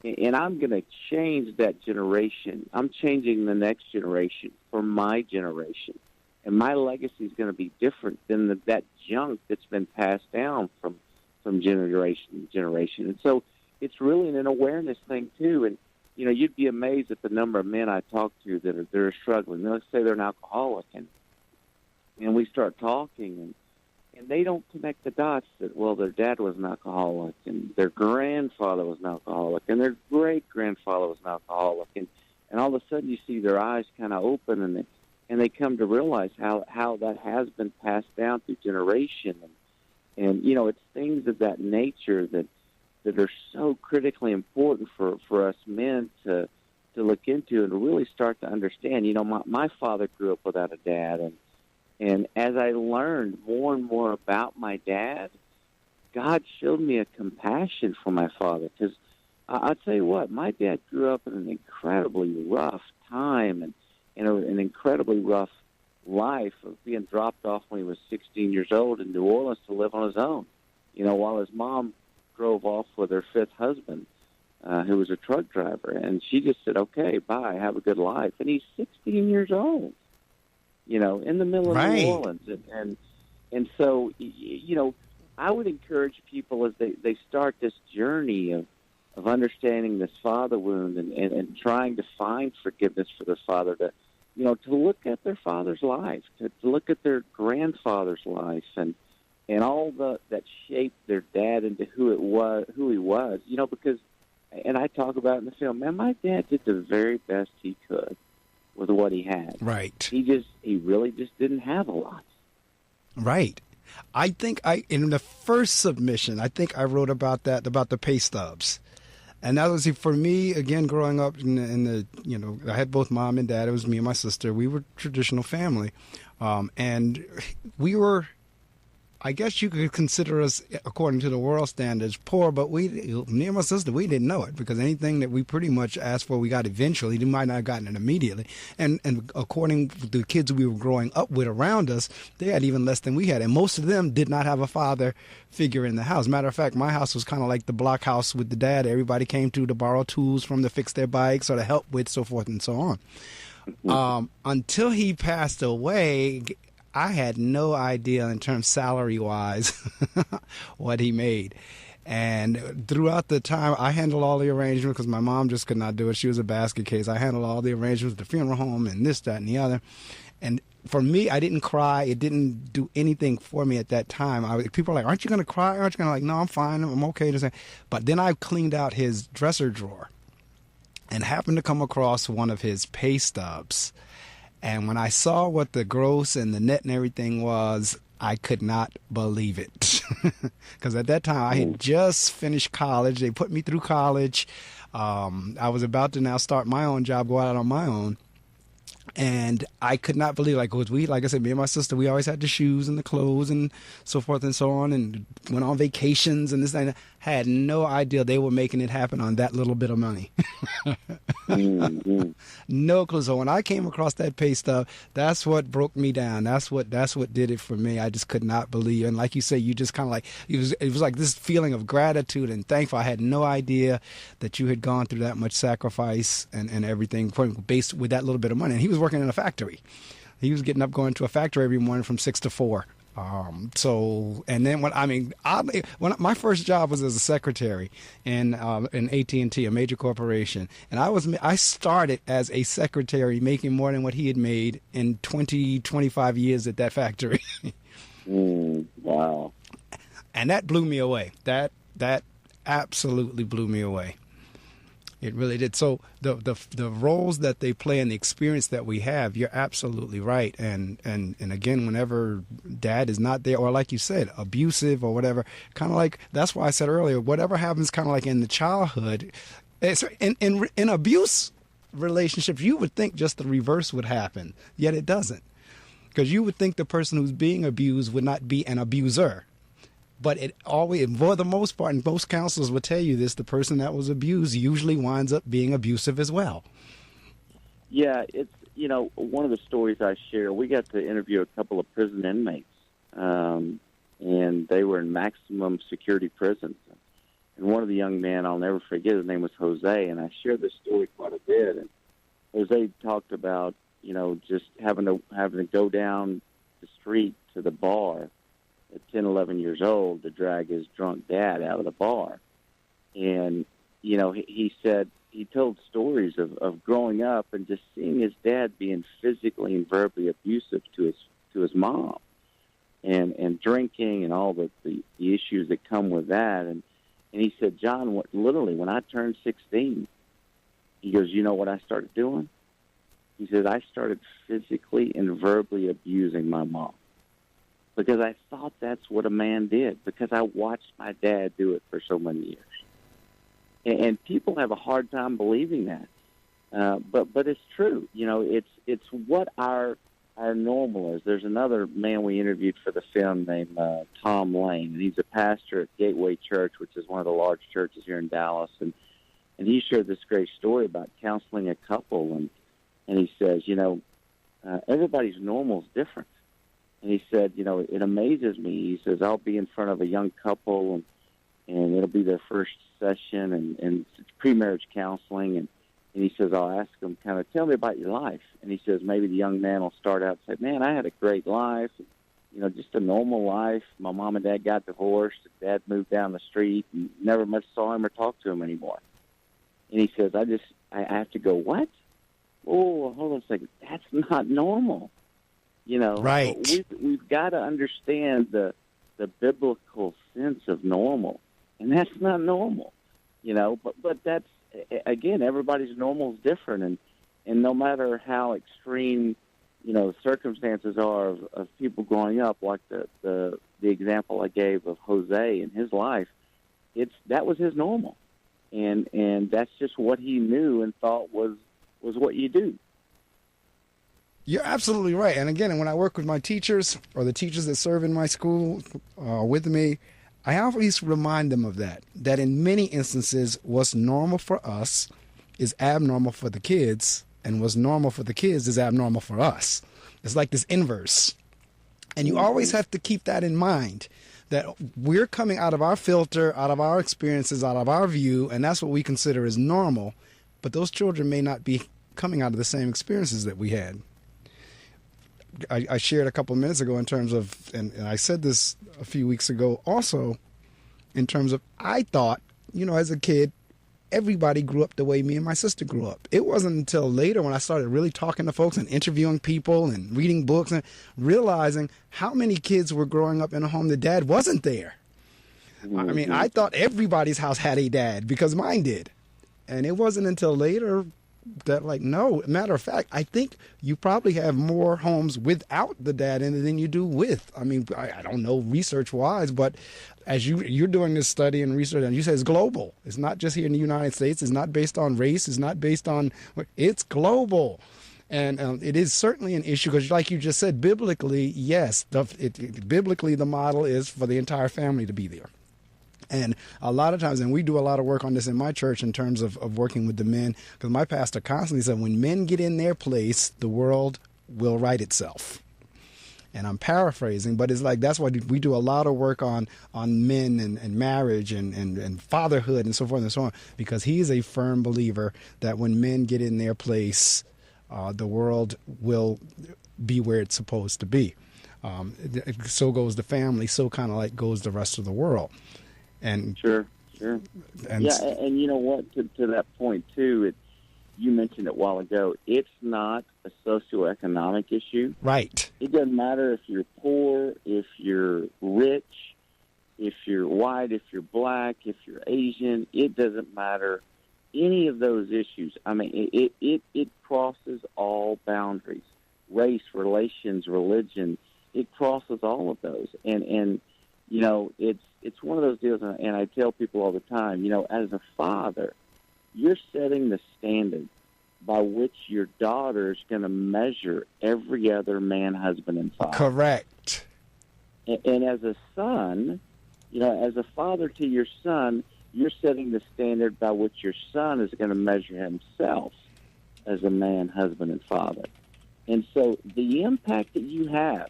And I'm going to change that generation. I'm changing the next generation for my generation. And my legacy is going to be different than that junk that's been passed down from generation to generation. And so it's really an awareness thing, too. And you'd be amazed at the number of men I talk to that are struggling. Let's say they're an alcoholic, and we start talking, and they don't connect the dots that, well, their dad was an alcoholic, and their grandfather was an alcoholic, and their great-grandfather was an alcoholic. And all of a sudden you see their eyes kind of open, and they come to realize how that has been passed down through generation. And it's things of that nature that are so critically important for us men to look into and to really start to understand. My father grew up without a dad, and as I learned more and more about my dad, God showed me a compassion for my father. Because I'll tell you what, my dad grew up in an incredibly rough time and an incredibly rough life of being dropped off when he was 16 years old in New Orleans to live on his own, while his mom drove off with her fifth husband, who was a truck driver. And she just said, okay, bye, have a good life. And he's 16 years old, in the middle of right. New Orleans. And so, I would encourage people as they start this journey of understanding this father wound and trying to find forgiveness for their father, to look at their father's life, to look at their grandfather's life, and all that shaped their dad into who he was, because, and I talk about it in the film, man, my dad did the very best he could with what he had. Right. He really just didn't have a lot. Right. I think in the first submission, I think I wrote about the pay stubs. And that was, for me, again, growing up in the I had both mom and dad. It was me and my sister. We were a traditional family. And we were, I guess you could consider us, according to the world standards, poor, but me and my sister, we didn't know it, because anything that we pretty much asked for, we got eventually. We might not have gotten it immediately. And according to the kids we were growing up with around us, they had even less than we had. And most of them did not have a father figure in the house. Matter of fact, my house was kind of like the block house with the dad. Everybody came to borrow tools from to fix their bikes or to help with, so forth and so on. Until he passed away, I had no idea in terms salary-wise what he made. And throughout the time, I handled all the arrangements because my mom just could not do it. She was a basket case. I handled all the arrangements, the funeral home and this, that, and the other. And for me, I didn't cry. It didn't do anything for me at that time. People are like, aren't you going to cry? Aren't you going to like, no, I'm fine. I'm okay. But then I cleaned out his dresser drawer and happened to come across one of his pay stubs. And when I saw what the gross and the net and everything was, I could not believe it. Because at that time, I had just finished college. They put me through college. I was about to now start my own job, go out on my own. And I could not believe, like I said, me and my sister, we always had the shoes and the clothes and so forth and so on, and went on vacations and this and that. Had no idea they were making it happen on that little bit of money. No clue. So when I came across that pay stub, that's what broke me down. That's what did it for me. I just could not believe. And like you say, you just kind of like, it was like this feeling of gratitude and thankful. I had no idea that you had gone through that much sacrifice and everything based with that little bit of money. And he was working in a factory. He was getting up, going to a factory every morning from 6 to 4. And then when my first job was as a secretary in AT&T, a major corporation, and I started as a secretary making more than what he had made in 25 years at that factory. Wow. And that blew me away. That absolutely blew me away. It really did. So the roles that they play and the experience that we have, you're absolutely right. And again, whenever dad is not there, or like you said, abusive or whatever, kind of like, that's why I said earlier, whatever happens kind of like in the childhood, it's, in abuse relationships, you would think just the reverse would happen, yet it doesn't. Because you would think the person who's being abused would not be an abuser. But it always, for the most part, and most counselors will tell you this, the person that was abused usually winds up being abusive as well. Yeah, it's, one of the stories I share, we got to interview a couple of prison inmates, and they were in maximum security prisons. And one of the young men, I'll never forget, his name was Jose, and I share this story quite a bit. And Jose talked about, just having to go down the street to the bar at 10, 11 years old to drag his drunk dad out of the bar. And, he said, he told stories of growing up and just seeing his dad being physically and verbally abusive to his mom and drinking and all the issues that come with that. And he said, John, literally, when I turned 16, he goes, you know what I started doing? He said, I started physically and verbally abusing my mom. Because I thought that's what a man did, because I watched my dad do it for so many years. And people have a hard time believing that. But it's true. It's what our normal is. There's another man we interviewed for the film named Tom Lane, and he's a pastor at Gateway Church, which is one of the large churches here in Dallas. And he shared this great story about counseling a couple, and he says, everybody's normal is different. And he said, it amazes me. He says, I'll be in front of a young couple, and it'll be their first session, and it's pre-marriage counseling. And he says, I'll ask them, kind of, tell me about your life. And he says, maybe the young man will start out and say, man, I had a great life, just a normal life. My mom and dad got divorced. Dad moved down the street and never much saw him or talked to him anymore. And he says, I have to go, what? Oh, hold on a second. That's not normal. Right. We've got to understand the biblical sense of normal, and that's not normal, But that's, again, everybody's normal is different, and no matter how extreme, the circumstances are of people growing up, like the example I gave of Jose in his life, that was his normal, and that's just what he knew and thought was what you do. You're absolutely right. And again, when I work with my teachers or the teachers that serve in my school with me, I always remind them of that in many instances, what's normal for us is abnormal for the kids, and what's normal for the kids is abnormal for us. It's like this inverse. And you always have to keep that in mind, that we're coming out of our filter, out of our experiences, out of our view, and that's what we consider as normal. But those children may not be coming out of the same experiences that we had. I shared a couple of minutes ago in terms of, and I said this a few weeks ago also, in terms of, I thought, as a kid, everybody grew up the way me and my sister grew up. It wasn't until later when I started really talking to folks and interviewing people and reading books and realizing how many kids were growing up in a home that dad wasn't there. I mean, I thought everybody's house had a dad because mine did. And it wasn't until later that, no, matter of fact, I think you probably have more homes without the dad in it than you do with. I mean, I don't know research-wise, but as you're doing this study and research, and you say it's global. It's not just here in the United States. It's not based on race. It's not based on, it's global. And it is certainly an issue because, like you just said, biblically, yes, biblically the model is for the entire family to be there. And a lot of times, and we do a lot of work on this in my church in terms of working with the men, because my pastor constantly said, when men get in their place, the world will right itself. And I'm paraphrasing, but it's like, that's why we do a lot of work on men and marriage and fatherhood and so forth and so on, because he is a firm believer that when men get in their place, the world will be where it's supposed to be. So goes the family, so kind of like goes the rest of the world. And Sure. And yeah, and you know what, to that point too, you mentioned it a while ago, it's not a socioeconomic issue. Right. It doesn't matter if you're poor, if you're rich, if you're white, if you're black, if you're Asian. It doesn't matter. Any of those issues. I mean, it crosses all boundaries. Race, relations, religion. It crosses all of those. And you know, it's one of those deals, and I tell people all the time, you know, as a father, you're setting the standard by which your daughter is going to measure every other man, husband, and father. Correct. And as a son, you know, as a father to your son, you're setting the standard by which your son is going to measure himself as a man, husband, and father. And so the impact that you have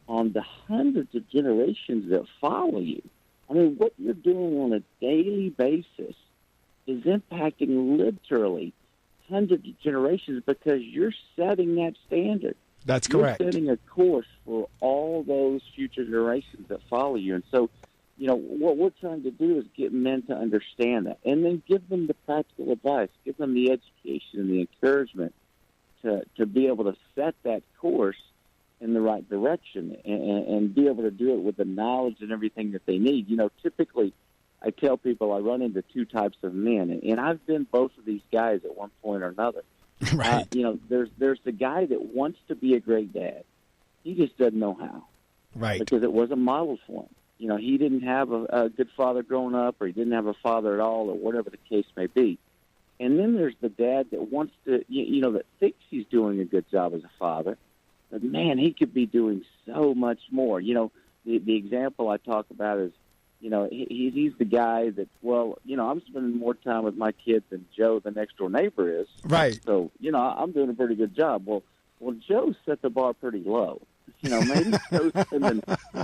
on the hundreds of generations that follow you, I mean, what you're doing on a daily basis is impacting literally hundreds of generations, because you're setting that standard. That's correct. You're setting a course for all those future generations that follow you. And so, you know, what we're trying to do is get men to understand that, and then give them the practical advice, give them the education and the encouragement to be able to set that course in the right direction and be able to do it with the knowledge and everything that they need. You know, typically I tell people I run into two types of men, and I've been both of these guys at one point or another. Right. You know, there's the guy that wants to be a great dad. He just doesn't know how. Right. Because it wasn't modeled for him. You know, he didn't have a good father growing up, or he didn't have a father at all, or whatever the case may be. And then there's the dad that wants to, you know, that thinks he's doing a good job as a father. But, man, he could be doing so much more. You know, the example I talk about is, you know, he's the guy that, well, you know, I'm spending more time with my kids than Joe, the next-door neighbor, is. Right. So, you know, I'm doing a pretty good job. Well, Joe set the bar pretty low. You know, maybe Joe's spending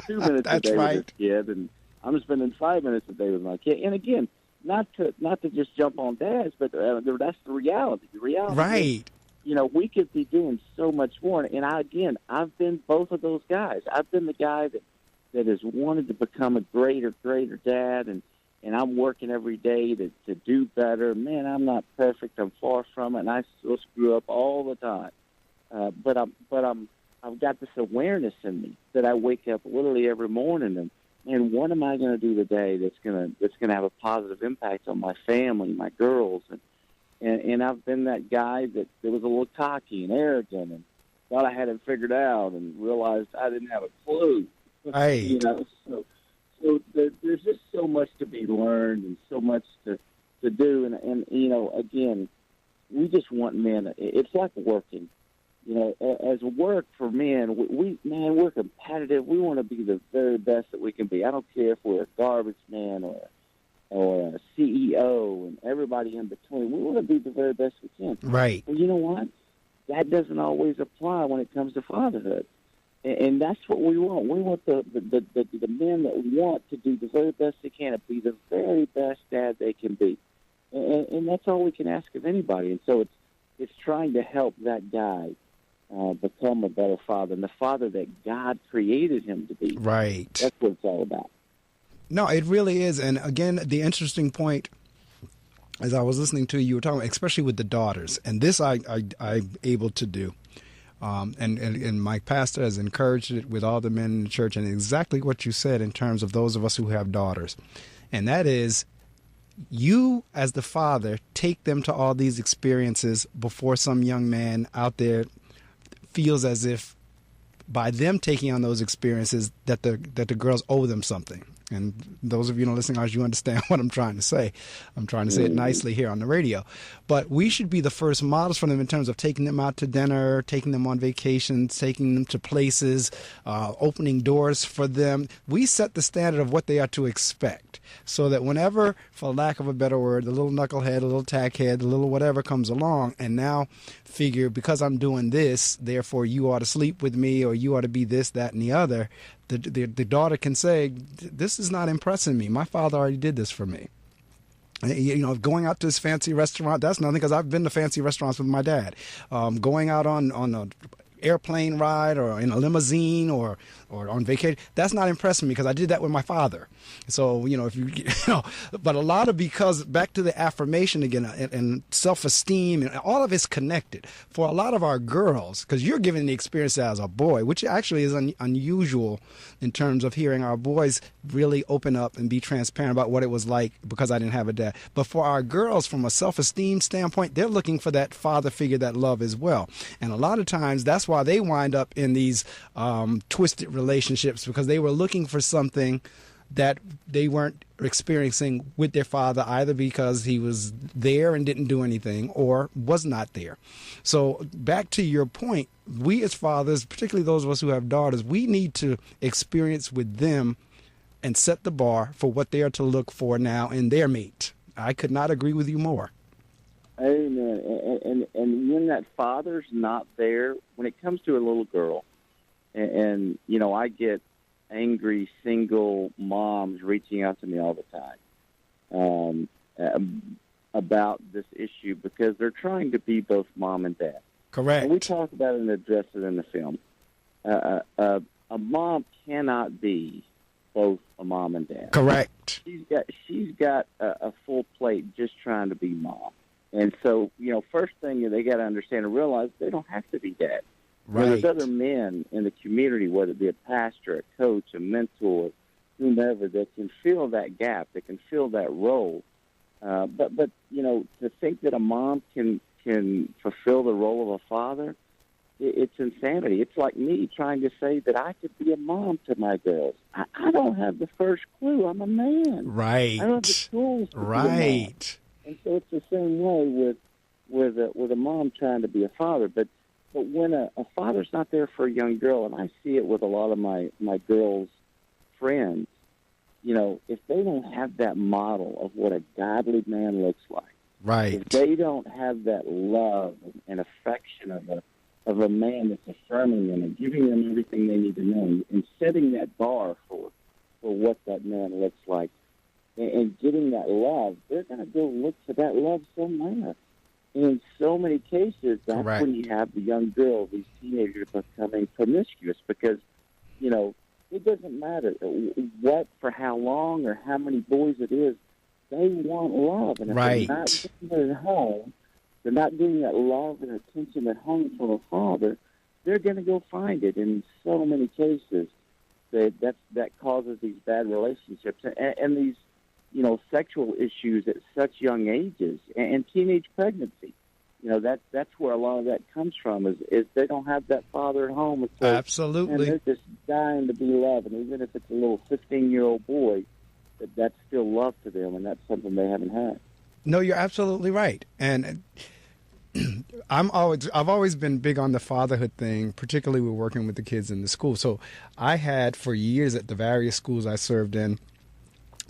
2 minutes a day with his kid, and I'm spending 5 minutes a day with my kid. And, again, not to just jump on dads, but that's the reality. The reality right. is, you know, we could be doing so much more. And, I've been both of those guys. I've been the guy that has wanted to become a greater dad, and I'm working every day to do better. Man, I'm not perfect. I'm far from it, and I still screw up all the time. But I've got this awareness in me that I wake up literally every morning and what am I going to do today that's going to have a positive impact on my family, my girls, and I've been that guy that was a little cocky and arrogant and thought I had it figured out and realized I didn't have a clue. Right. You know, so there's just so much to be learned and so much to do, and you know, again, we just want men. It's like working. You know, as work for men, we're competitive. We want to be the very best that we can be. I don't care if we're a garbage man or a CEO and everybody in between. We want to be the very best we can. Right. Well, you know what? That doesn't always apply when it comes to fatherhood. And that's what we want. We want the men that want to do the very best they can, to be the very best dad they can be. And that's all we can ask of anybody. And so it's trying to help that guy become a better father, and the father that God created him to be. Right. That's what it's all about. No, it really is. And again, the interesting point, as I was listening to you were talking, especially with the daughters, and this I'm able to do. And my pastor has encouraged it with all the men in the church, and exactly what you said in terms of those of us who have daughters. And that is, you as the father take them to all these experiences before some young man out there feels as if by them taking on those experiences that the girls owe them something. And those of you listening, you understand what I'm trying to say. I'm trying to say it nicely here on the radio. But we should be the first models for them in terms of taking them out to dinner, taking them on vacations, taking them to places, opening doors for them. We set the standard of what they are to expect, so that whenever, for lack of a better word, the little knucklehead, the little tackhead, the little whatever comes along and now figure, because I'm doing this, therefore you ought to sleep with me, or you ought to be this, that, and the other, the daughter can say, this is not impressing me. My father already did this for me. Going out to this fancy restaurant, that's nothing, because I've been to fancy restaurants with my dad. Going out on a airplane ride or in a limousine or on vacation, that's not impressing me, because I did that with my father. So, but a lot of, because back to the affirmation again, and self-esteem, and all of it's connected. For a lot of our girls, because you're given the experience as a boy, which actually is unusual in terms of hearing our boys really open up and be transparent about what it was like, because I didn't have a dad. But for our girls, from a self-esteem standpoint, they're looking for that father figure, that love as well. And a lot of times that's why they wind up in these twisted relationships, because they were looking for something that they weren't experiencing with their father, either because he was there and didn't do anything, or was not there. So back to your point, we as fathers, particularly those of us who have daughters, we need to experience with them and set the bar for what they are to look for now in their mate. I could not agree with you more. Amen. And when that father's not there, when it comes to a little girl, and I get angry single moms reaching out to me all the time about this issue, because they're trying to be both mom and dad. Correct. And we talk about it and address it in the film. A mom cannot be both a mom and dad. Correct. She's got a full plate just trying to be mom. And so, first thing they got to understand and realize, they don't have to be dad. Right. There's other men in the community, whether it be a pastor, a coach, a mentor, whomever, that can fill that gap, that can fill that role. But to think that a mom can fulfill the role of a father, it's insanity. It's like me trying to say that I could be a mom to my girls. I don't have the first clue. I'm a man. Right. I don't have the tools to be a mom. And so it's the same way with a mom trying to be a father. But when a father's not there for a young girl, and I see it with a lot of my girls' friends, if they don't have that model of what a godly man looks like, right? If they don't have that love and affection of a man that's affirming them and giving them everything they need to know, and setting that bar for what that man looks like, and getting that love, they're going to go look for that love somewhere. In so many cases, that's Correct. When you have the young girls, these teenagers becoming promiscuous, because, it doesn't matter for how long or how many boys it is, they want love. And if right. they're not getting it at home, they're not getting that love and attention at home from a father, they're going to go find it. In so many cases, that causes these bad relationships and these, sexual issues at such young ages, and teenage pregnancy. That's where a lot of that comes from, is they don't have that father at home. It's like, absolutely. And they're just dying to be loved, and even if it's a little 15-year-old boy, that's still love to them, and that's something they haven't had. No, you're absolutely right. And I've always been big on the fatherhood thing, particularly with working with the kids in the school. So I had for years at the various schools I served in,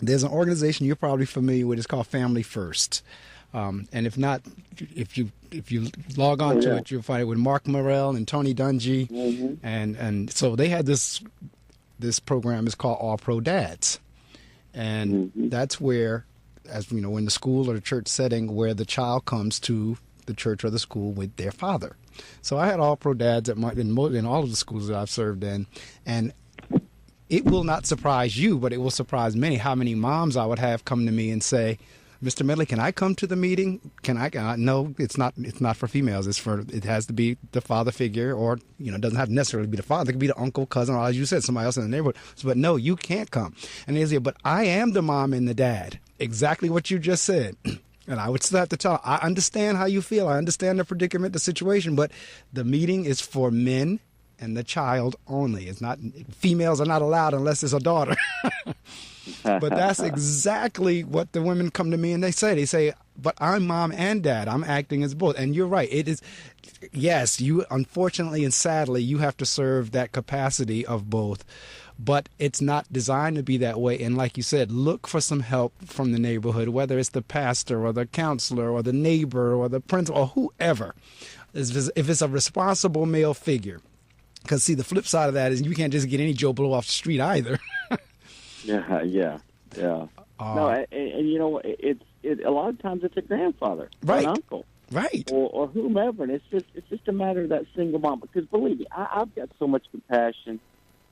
there's an organization you're probably familiar with. It's called Family First. And if not, if you log on to it, you'll find it with Marc Medley and Tony Dungy. Mm-hmm. And so they had this program is called All Pro Dads. And that's where, as you know, in the school or the church setting, where the child comes to the church or the school with their father. So I had All Pro Dads in all of the schools that I've served in. And it will not surprise you, but it will surprise many how many moms I would have come to me and say, Mr. Medley, can I come to the meeting? Can I? No, it's not for females. It has to be the father figure, or it doesn't have to necessarily be the father. It could be the uncle, cousin, or as you said, somebody else in the neighborhood. But no, you can't come. And they say, but I am the mom and the dad. Exactly what you just said. And I would still have to tell. I understand how you feel. I understand the predicament, the situation. But the meeting is for men and the child only. It's not, females are not allowed unless it's a daughter. But that's exactly what the women come to me and they say, but I'm mom and dad. I'm acting as both. And you're right. It is, yes, you unfortunately and sadly, you have to serve that capacity of both. But it's not designed to be that way. And like you said, look for some help from the neighborhood, whether it's the pastor or the counselor or the neighbor or the principal or whoever. If it's a responsible male figure. Because, see, the flip side of that is you can't just get any Joe Blow off the street either. Yeah. No, and you know, a lot of times it's a grandfather, right, or an uncle, right, or whomever, and it's just a matter of that single mom. Because believe me, I've got so much compassion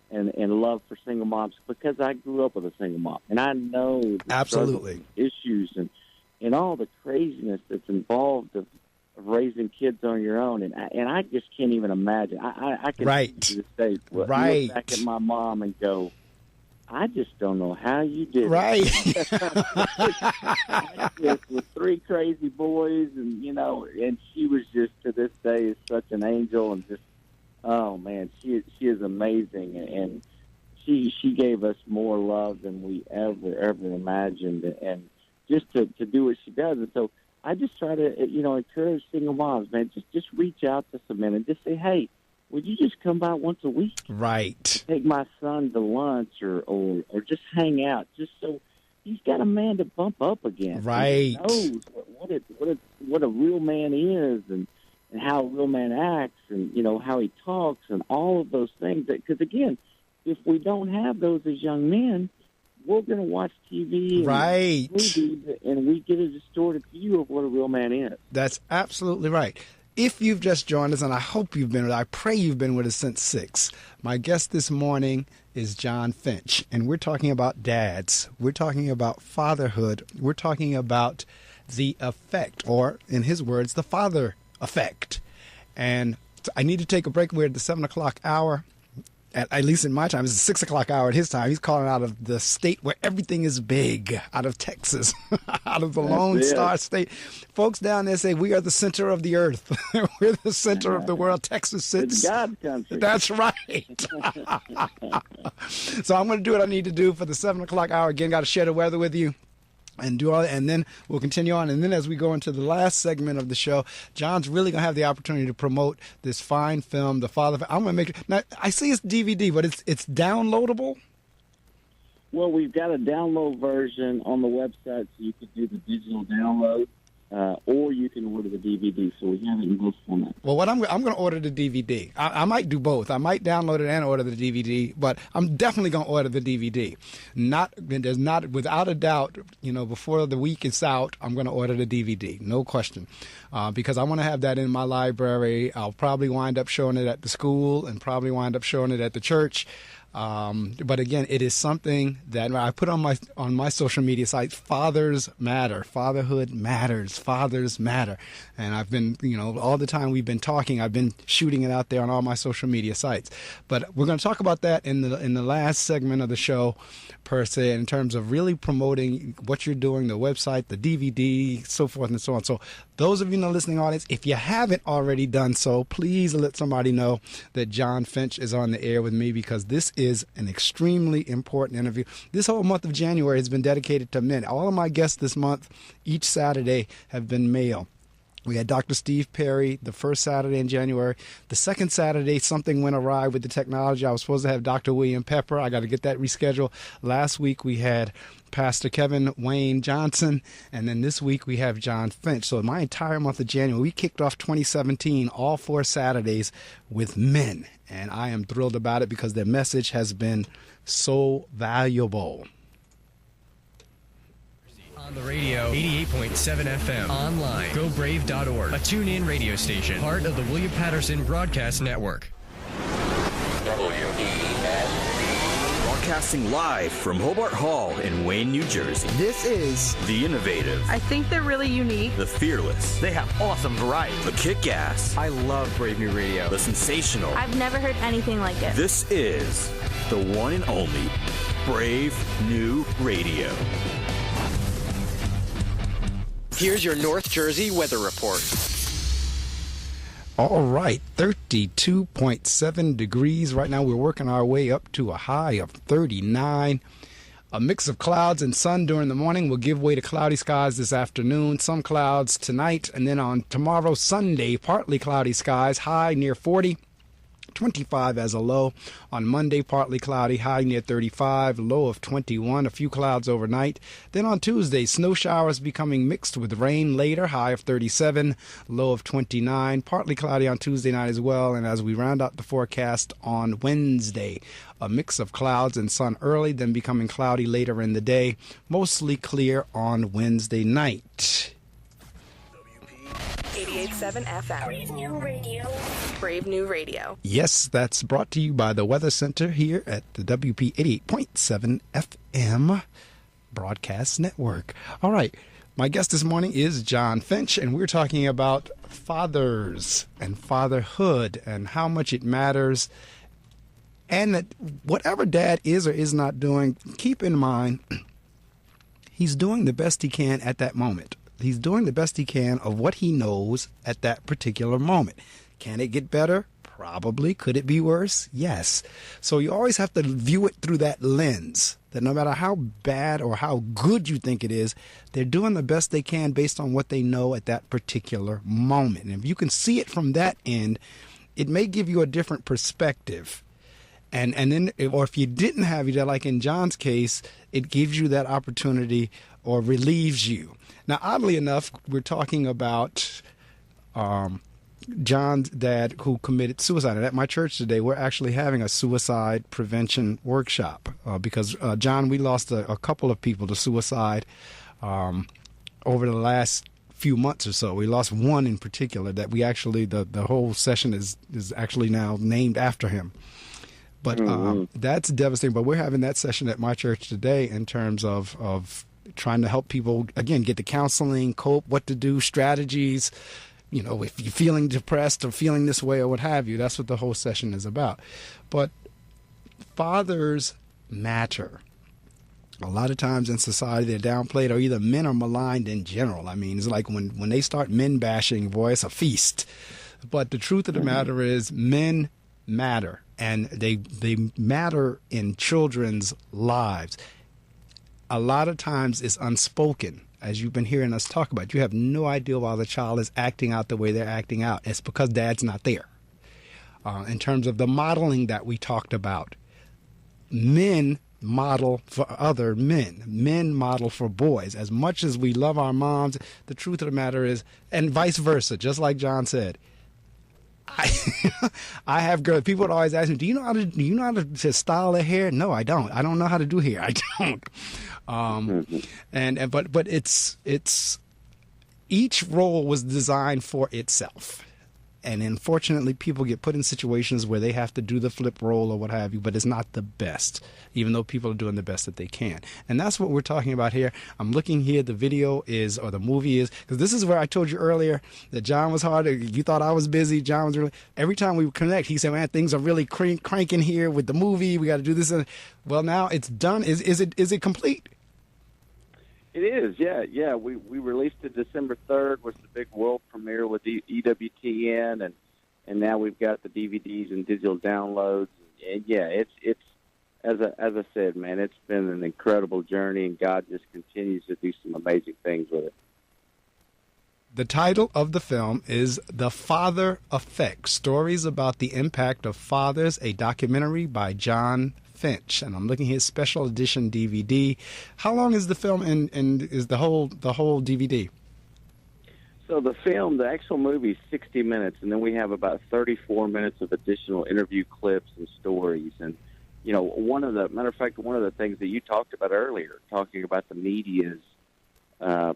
and love for single moms because I grew up with a single mom, and I know the absolutely issues and all the craziness that's involved of raising kids on your own, and I just can't even imagine. I can right, to this day look back at my mom and go, I just don't know how you did it. Right. With 3 crazy boys, and you know, and she was just to this day is such an angel, and just oh man, she is amazing, and she gave us more love than we ever imagined, and just to do what she does, and so I just try to encourage single moms, man, just reach out to some men and just say, hey, would you just come by once a week? Right. Take my son to lunch or just hang out, just so he's got a man to bump up against. Right. He knows what a real man is and how a real man acts and, you know, how he talks and all of those things. Because, again, if we don't have those as young men, we're going to watch TV and movies, and we get a distorted view of what a real man is. That's absolutely right. If you've just joined us, and I hope you've been with us, I pray you've been with us since 6. My guest this morning is John Finch, and we're talking about dads. We're talking about fatherhood. We're talking about the effect, or in his words, the father effect. And I need to take a break. We're at the 7 o'clock hour. At least in my time, it's the 6 o'clock hour at his time. He's calling out of the state where everything is big, out of Texas, out of the Lone Star State. Folks down there say, we are the center of the earth. We're the center of the world. Texas sits. It's God's country. That's right. So I'm going to do what I need to do for the 7 o'clock hour. Again, got to share the weather with you. And do all, and then we'll continue on. And then as we go into the last segment of the show, John's really going to have the opportunity to promote this fine film, The Father. I'm going to make it. Now, I see it's DVD, but it's downloadable? Well, we've got a download version on the website, so you can do the digital download, or you can order the DVD. So we have it in both formats. Well, I'm going to order the DVD. I might do both. I might download it and order the DVD, but I'm definitely going to order the DVD. Without a doubt, you know, before the week is out, I'm going to order the DVD, no question, because I want to have that in my library. I'll probably wind up showing it at the school and probably wind up showing it at the church. But again, it is something that I put on my social media sites. Fathers matter. Fatherhood matters. Fathers matter. And I've been, you know, all the time we've been talking, I've been shooting it out there on all my social media sites. But we're going to talk about that in the last segment of the show, per se, in terms of really promoting what you're doing, the website, the DVD, so forth and so on. So those of you in the listening audience, if you haven't already done so, please let somebody know that John Finch is on the air with me, because this is an extremely important interview. This whole month of January has been dedicated to men. All of my guests this month, each Saturday, have been male. We had Dr. Steve Perry the first Saturday in January. The second Saturday, something went awry with the technology. I was supposed to have Dr. William Pepper. I got to get that rescheduled. Last week we had Pastor Kevin Wayne Johnson, and then this week we have John Finch. So my entire month of January, we kicked off 2017, all 4 Saturdays with men, and I am thrilled about it because their message has been so valuable. On the radio, 88.7 FM. Online, gobrave.org. A tune-in radio station. Part of the William Patterson Broadcast Network. Broadcasting live from Hobart Hall in Wayne, New Jersey. This is The Innovative. I think they're really unique. The Fearless. They have awesome variety. The Kick-Ass. I love Brave New Radio. The Sensational. I've never heard anything like it. This is the one and only Brave New Radio. Here's your North Jersey weather report. All right, 32.7 degrees. Right now we're working our way up to a high of 39. A mix of clouds and sun during the morning will give way to cloudy skies this afternoon. Some clouds tonight, and then on tomorrow, Sunday, partly cloudy skies, high near 40. 25 as a low. On Monday, partly cloudy, high near 35, low of 21, a few clouds overnight. Then on Tuesday, snow showers becoming mixed with rain later, high of 37, low of 29, partly cloudy on Tuesday night as well. And as we round out the forecast on Wednesday, a mix of clouds and sun early, then becoming cloudy later in the day, mostly clear on Wednesday night. 88.7 FM. Brave New Radio. Brave New Radio. Yes, that's brought to you by the Weather Center here at the WP 88.7 FM Broadcast Network. All right, my guest this morning is John Finch, and we're talking about fathers and fatherhood and how much it matters. And that whatever dad is or is not doing, keep in mind, he's doing the best he can at that moment. He's doing the best he can of what he knows at that particular moment. Can it get better? Probably. Could it be worse? Yes. So you always have to view it through that lens, that no matter how bad or how good you think it is, they're doing the best they can based on what they know at that particular moment. And if you can see it from that end, it may give you a different perspective. And then, or if you didn't have that, like in John's case, it gives you that opportunity or relieves you. Now, oddly enough, we're talking about John's dad who committed suicide. And at my church today, we're actually having a suicide prevention workshop because, John, we lost a couple of people to suicide over the last few months or so. We lost one in particular that we actually, the whole session is actually now named after him. But that's devastating. But we're having that session at my church today in terms of trying to help people, again, get the counseling, cope, what to do, strategies. You know, if you're feeling depressed or feeling this way or what have you, that's what the whole session is about. But fathers matter. A lot of times in society, they're downplayed, or either men are maligned in general. I mean, it's like when they start men bashing, boy, it's a feast. But the truth of the matter is men matter, and they matter in children's lives. A lot of times it's unspoken, as you've been hearing us talk about. You have no idea why the child is acting out the way they're acting out. It's because dad's not there. In terms of the modeling that we talked about, men model for other men. Men model for boys. As much as we love our moms, the truth of the matter is, and vice versa, just like John said, I have girls. People would always ask me, "Do you know how to style their hair?" No, I don't. I don't know how to do hair. I don't. But it's each role was designed for itself, and unfortunately, people get put in situations where they have to do the flip role or what have you. But it's not the best, even though people are doing the best that they can. And that's what we're talking about here. I'm looking here. The video is, or the movie is, because this is where I told you earlier that John was hard. You thought I was busy. John was really. Every time we would connect, he said, "Man, things are really cranking here with the movie. We got to do this." Well, now it's done. Is it complete? It is, yeah. We released it December 3rd, was the big world premiere with EWTN, and now we've got the DVDs and digital downloads. And yeah, it's as I said, man, it's been an incredible journey, and God just continues to do some amazing things with it. The title of the film is The Father Effect: Stories About the Impact of Fathers, a documentary by John Finch, and I'm looking at his special edition DVD. How long is the film, and is the whole DVD? So the actual movie is 60 minutes, and then we have about 34 minutes of additional interview clips and stories. And you know, one of the things that you talked about earlier, talking about the media's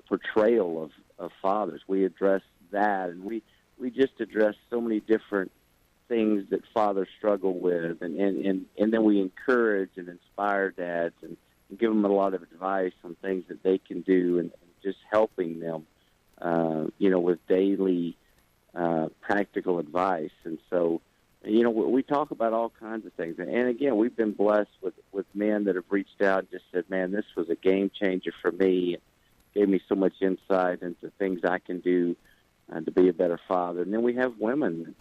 portrayal of fathers, we address that, and we just address so many different things that fathers struggle with, and then we encourage and inspire dads and give them a lot of advice on things that they can do, and just helping them, with daily practical advice. And so, we talk about all kinds of things. And again, we've been blessed with men that have reached out and just said, "Man, this was a game changer for me. It gave me so much insight into things I can do to be a better father." And then we have women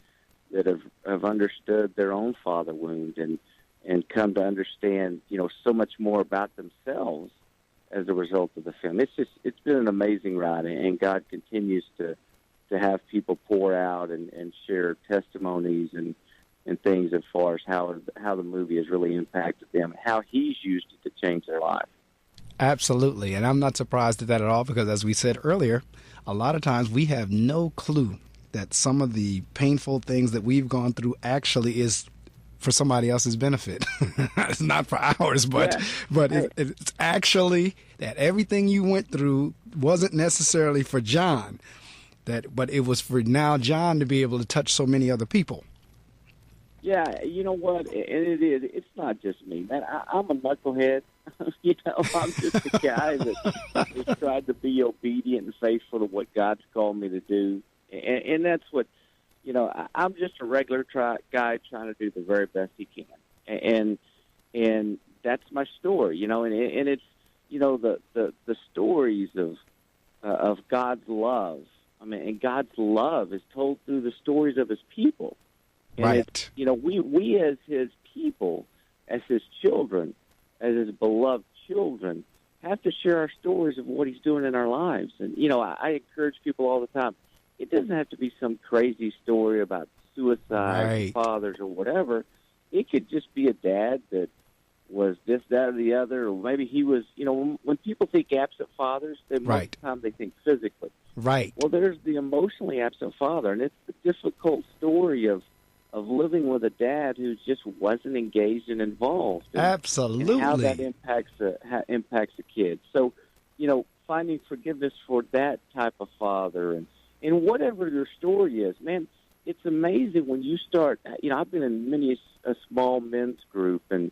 that have understood their own father wound and and come to understand, so much more about themselves as a result of the film. It's been an amazing ride, and God continues to have people pour out and share testimonies and things as far as how the movie has really impacted them, how He's used it to change their life. Absolutely, and I'm not surprised at that at all, because as we said earlier, a lot of times we have no clue that some of the painful things that we've gone through actually is for somebody else's benefit. It's not for ours, but it's actually that everything you went through wasn't necessarily for John, but it was for now John to be able to touch so many other people. Yeah, you know what? And it is. It's not just me, man. I'm a knucklehead. I'm just a guy that has tried to be obedient and faithful to what God's called me to do. And that's what, I'm just a regular guy trying to do the very best he can. And that's my story, and it's, the stories of God's love. I mean, and God's love is told through the stories of His people. And right. We as His people, as His children, as His beloved children, have to share our stories of what He's doing in our lives. And, I encourage people all the time, it doesn't have to be some crazy story about suicide, fathers, or whatever. It could just be a dad that was this, that, or the other, or maybe he was, when people think absent fathers, most of the time they think physically. Right. Well, there's the emotionally absent father, and it's the difficult story of living with a dad who just wasn't engaged and involved. Absolutely. And how that impacts a kid. So, finding forgiveness for that type of father, and whatever your story is, man, it's amazing when you start. I've been in many a small men's group, and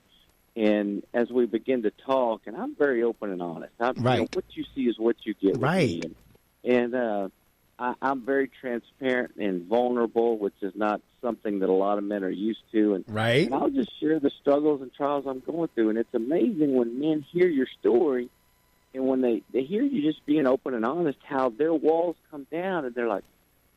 as we begin to talk, and I'm very open and honest. What you see is what you get. Right. With me. And I'm very transparent and vulnerable, which is not something that a lot of men are used to. And I'll just share the struggles and trials I'm going through. And it's amazing when men hear your story, and when they hear you just being open and honest, how their walls come down, and they're like,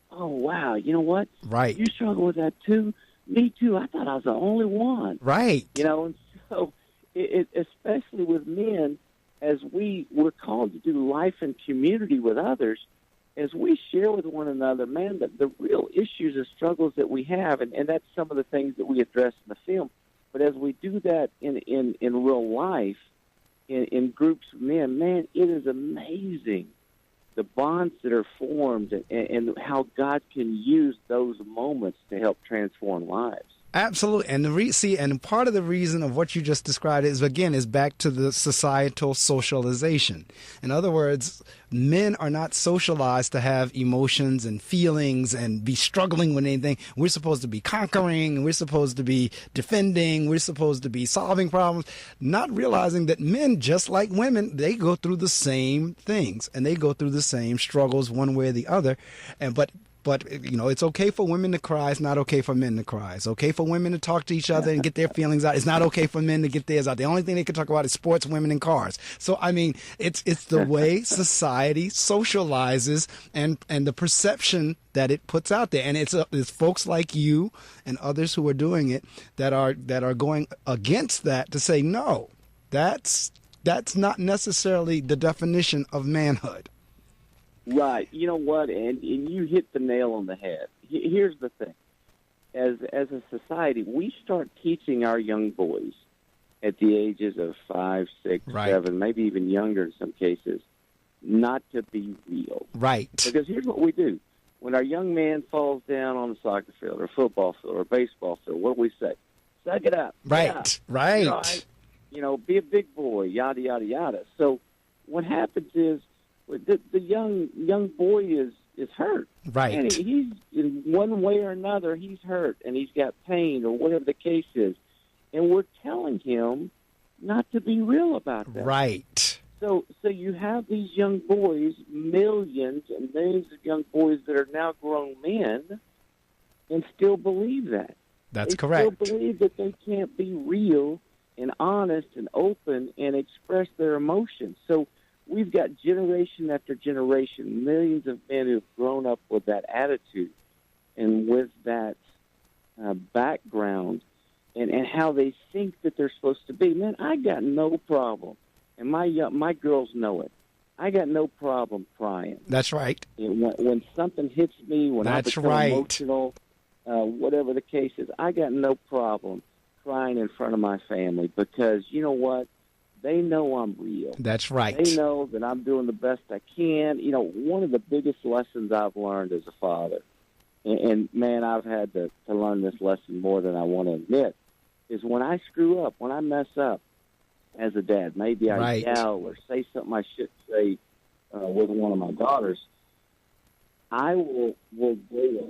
oh, wow, you know what? Right. You struggle with that too? Me too. I thought I was the only one. Right. And so especially with men, as we're called to do life in community with others, as we share with one another, man, the real issues and struggles that we have, and that's some of the things that we address in the film. But as we do that in real life, in groups of men, man, it is amazing the bonds that are formed and how God can use those moments to help transform lives. Absolutely. And and part of the reason of what you just described is back to the societal socialization. In other words, men are not socialized to have emotions and feelings and be struggling with anything. We're supposed to be conquering, and we're supposed to be defending, we're supposed to be solving problems, not realizing that men, just like women, they go through the same things and they go through the same struggles one way or the other. But, it's okay for women to cry. It's not okay for men to cry. It's okay for women to talk to each other and get their feelings out. It's not okay for men to get theirs out. The only thing they can talk about is sports, women, and cars. So, I mean, it's the way society socializes and the perception that it puts out there. And it's folks like you and others who are doing it that are going against that to say, no, that's not necessarily the definition of manhood. Right. You know what? And you hit the nail on the head. Here's the thing. As a society, we start teaching our young boys at the ages of 5, 6, 7, maybe even younger in some cases, not to be real. Right. Because here's what we do. When our young man falls down on the soccer field or football field or baseball field, what do we say? Suck it up. Right. Right. Be a big boy, yada, yada, yada. So what happens is, the young boy is hurt. Right. And he's, in one way or another, he's hurt, and he's got pain or whatever the case is. And we're telling him not to be real about that. Right. So you have these young boys, millions and millions of young boys that are now grown men, and still believe that. That's they correct. Still believe that they can't be real and honest and open and express their emotions. So we've got generation after generation, millions of men who've grown up with that attitude and with that background. and how they think that they're supposed to be. Man, I got no problem, and my girls know it. I got no problem crying. That's right. And when something hits me, when I become emotional, whatever the case is, I got no problem crying in front of my family because you know what? They know I'm real. That's right. They know that I'm doing the best I can. You know, one of the biggest lessons I've learned as a father, and man, I've had to learn this lesson more than I want to admit, is when I screw up, when I mess up as a dad, maybe I yell or say something I shouldn't say with one of my daughters, I will go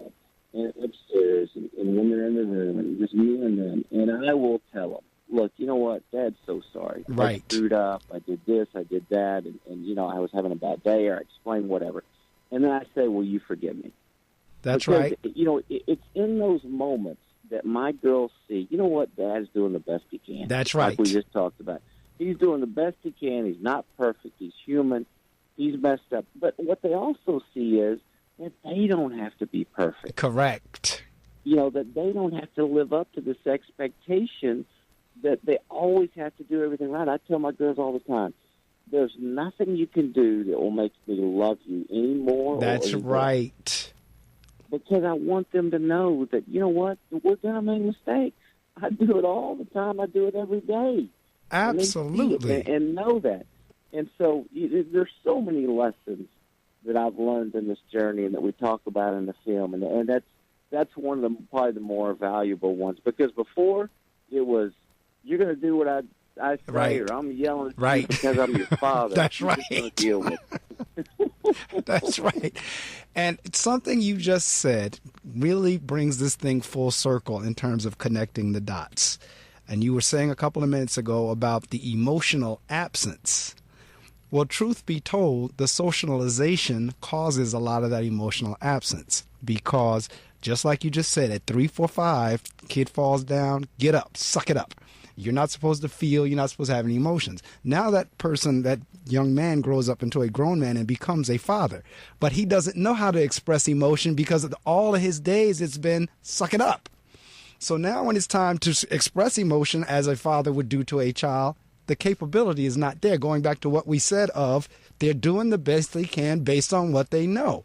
up and upstairs and when they're in the room and just me and them, and I will tell them, look, you know what, Dad's so sorry. Right. I screwed up, I did this, I did that, and you know, I was having a bad day, or I explain whatever. And then I say, will you forgive me? That's because, right. You know, it's in those moments that my girls see, you know what, Dad's doing the best he can. That's right. Like we just talked about. He's doing the best he can. He's not perfect. He's human. He's messed up. But what they also see is that they don't have to be perfect. Correct. You know, that they don't have to live up to this expectation that they always have to do everything right. I tell my girls all the time, there's nothing you can do that will make me love you anymore. That's right. Because I want them to know that, you know what, we're going to make mistakes. I do it all the time. I do it every day. Absolutely. And know that. And so there's so many lessons that I've learned in this journey and that we talk about in the film. And that's one of the probably the more valuable ones. Because before, it was, you're going to do what I say, or I'm yelling at you because I'm your father. That's right. You're just going to deal with it. That's right. And something you just said really brings this thing full circle in terms of connecting the dots. And you were saying a couple of minutes ago about the emotional absence. Well, truth be told, the socialization causes a lot of that emotional absence because just like you just said, at 3, 4, 5, kid falls down, get up, suck it up. You're not supposed to feel, you're not supposed to have any emotions. Now that person, that young man grows up into a grown man and becomes a father, but he doesn't know how to express emotion because of all of his days it's been suck it up. So now when it's time to express emotion as a father would do to a child, the capability is not there. Going back to what we said of they're doing the best they can based on what they know.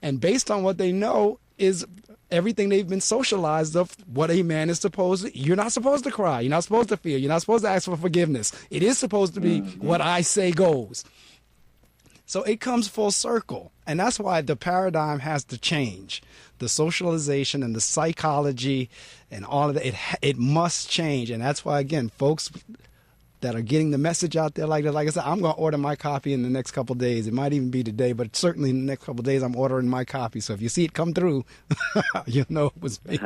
And based on what they know is everything they've been socialized of what a man is supposed to. You're not supposed to cry. You're not supposed to feel. You're not supposed to ask for forgiveness. It is supposed to be what I say goes. So it comes full circle. And that's why the paradigm has to change. The socialization and the psychology and all of that, it must change. And that's why, again, folks that are getting the message out there like that, like I said, I'm going to order my copy in the next couple of days. It might even be today, but certainly in the next couple of days, I'm ordering my copy. So if you see it come through, you know it was me.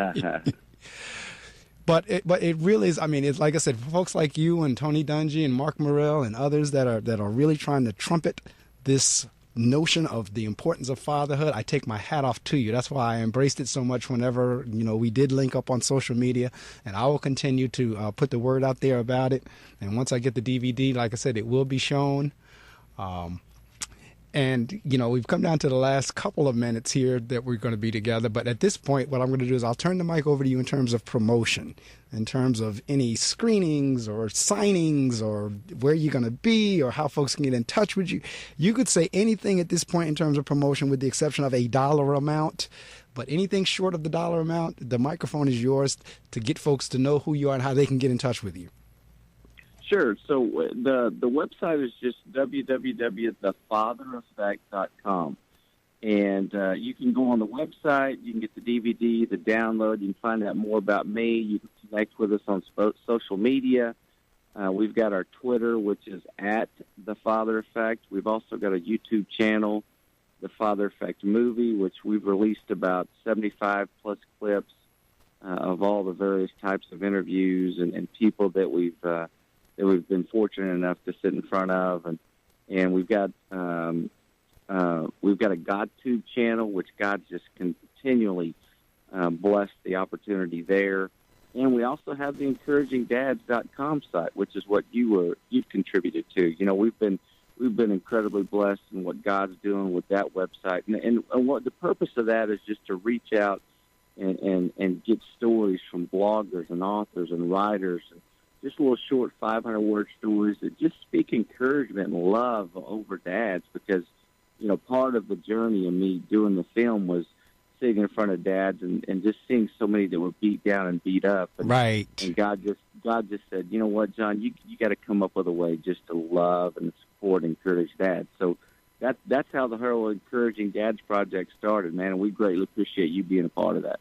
But it really is. I mean, it's like I said, folks like you and Tony Dungy and Marc Medley and others that are really trying to trumpet this notion of the importance of fatherhood, I take my hat off to you. That's why I embraced it so much whenever, we did link up on social media, and I will continue to put the word out there about it. And once I get the DVD, like I said, it will be shown. And, we've come down to the last couple of minutes here that we're going to be together. But at this point, what I'm going to do is I'll turn the mic over to you in terms of promotion, in terms of any screenings or signings or where you're going to be or how folks can get in touch with you. You could say anything at this point in terms of promotion with the exception of a dollar amount. But anything short of the dollar amount, the microphone is yours to get folks to know who you are and how they can get in touch with you. Sure. So the website is just www.thefathereffect.com. And you can go on the website, you can get the DVD, the download, you can find out more about me, you can connect with us on social media. We've got our Twitter, which is @TheFatherEffect. We've also got a YouTube channel, The Father Effect Movie, which we've released about 75-plus clips of all the various types of interviews and people that we've been fortunate enough to sit in front of, and we've got a GodTube channel, which God's just continually blessed the opportunity there, and we also have the encouragingdads.com site, which is what you've contributed to. We've been incredibly blessed in what God's doing with that website, and what the purpose of that is just to reach out and get stories from bloggers and authors and writers, and just little short 500-word stories that just speak encouragement and love over dads, because, part of the journey of me doing the film was sitting in front of dads and just seeing so many that were beat down and beat up. And, right. And God just said, you know what, John, you got to come up with a way just to love and support and encourage dads. So that's how the whole Encouraging Dads Project started, man, and we greatly appreciate you being a part of that.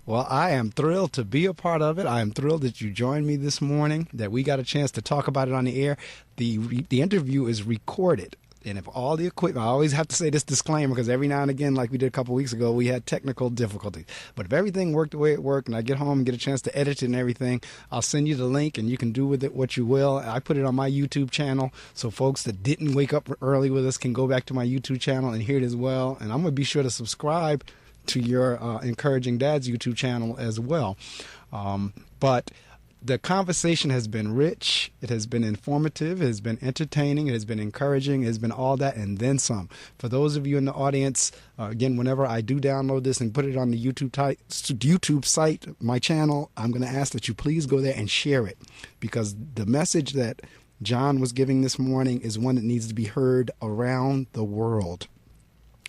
Well, I am thrilled to be a part of it. I am thrilled that you joined me this morning, that we got a chance to talk about it on the air. The interview is recorded. And if all the equipment, I always have to say this disclaimer, because every now and again, like we did a couple weeks ago, we had technical difficulties. But if everything worked the way it worked and I get home and get a chance to edit it and everything, I'll send you the link and you can do with it what you will. I put it on my YouTube channel, so folks that didn't wake up early with us can go back to my YouTube channel and hear it as well. And I'm going to be sure to subscribe to your Encouraging Dads YouTube channel as well. But the conversation has been rich. It has been informative. It has been entertaining. It has been encouraging. It has been all that and then some. For those of you in the audience, again, whenever I do download this and put it on the YouTube site, my channel, I'm going to ask that you please go there and share it, because the message that John was giving this morning is one that needs to be heard around the world.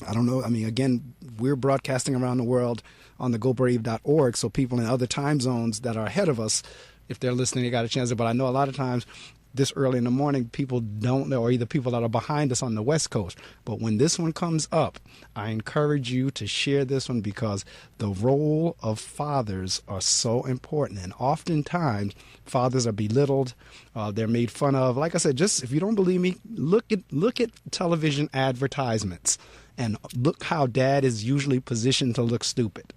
I don't know. I mean, again, we're broadcasting around the world on the gobrave.org, so people in other time zones that are ahead of us, if they're listening, they got a chance. But I know a lot of times this early in the morning, people don't know, or either people that are behind us on the West Coast. But when this one comes up, I encourage you to share this one, because the role of fathers are so important. And oftentimes, fathers are belittled. They're made fun of. Like I said, just if you don't believe me, look at television advertisements and look how dad is usually positioned to look stupid.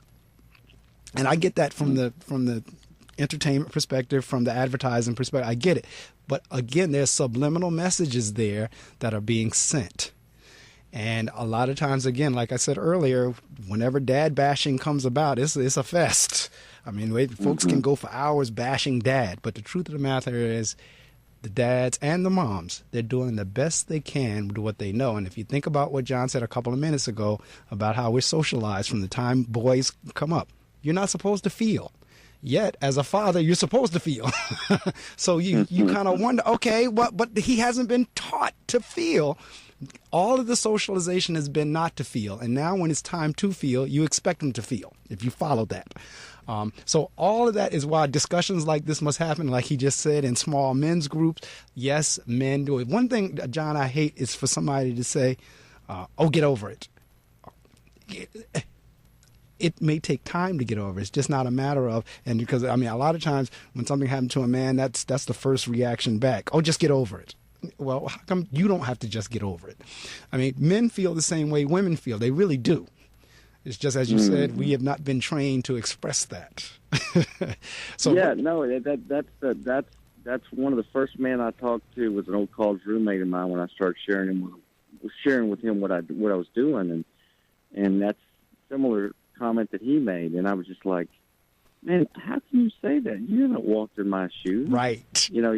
And I get that from the entertainment perspective, from the advertising perspective. I get it. But again, there's subliminal messages there that are being sent. And a lot of times, again, like I said earlier, whenever dad bashing comes about, it's a fest. I mean, folks can go for hours bashing dad. But the truth of the matter is, the dads and the moms, they're doing the best they can with what they know. And if you think about what John said a couple of minutes ago about how we're socialized from the time boys come up, you're not supposed to feel. Yet, as a father, you're supposed to feel. So you kind of wonder, okay, but he hasn't been taught to feel. All of the socialization has been not to feel. And now when it's time to feel, you expect him to feel, if you follow that. So all of that is why discussions like this must happen, like he just said, in small men's groups. Yes, men do it. One thing, John, I hate is for somebody to say, oh, get over it. It may take time to get over. It's just not a matter of, and because, I mean, a lot of times when something happened to a man, that's the first reaction back. Oh, just get over it. Well, how come you don't have to just get over it? I mean, men feel the same way women feel. They really do. It's just, as you said, we have not been trained to express that. So yeah, no, that's one of the first men I talked to was an old college roommate of mine when I started sharing with him what I was doing, and that's similar comment that he made, and I was just like, man, how can you say that? You haven't walked in my shoes. Right. You know,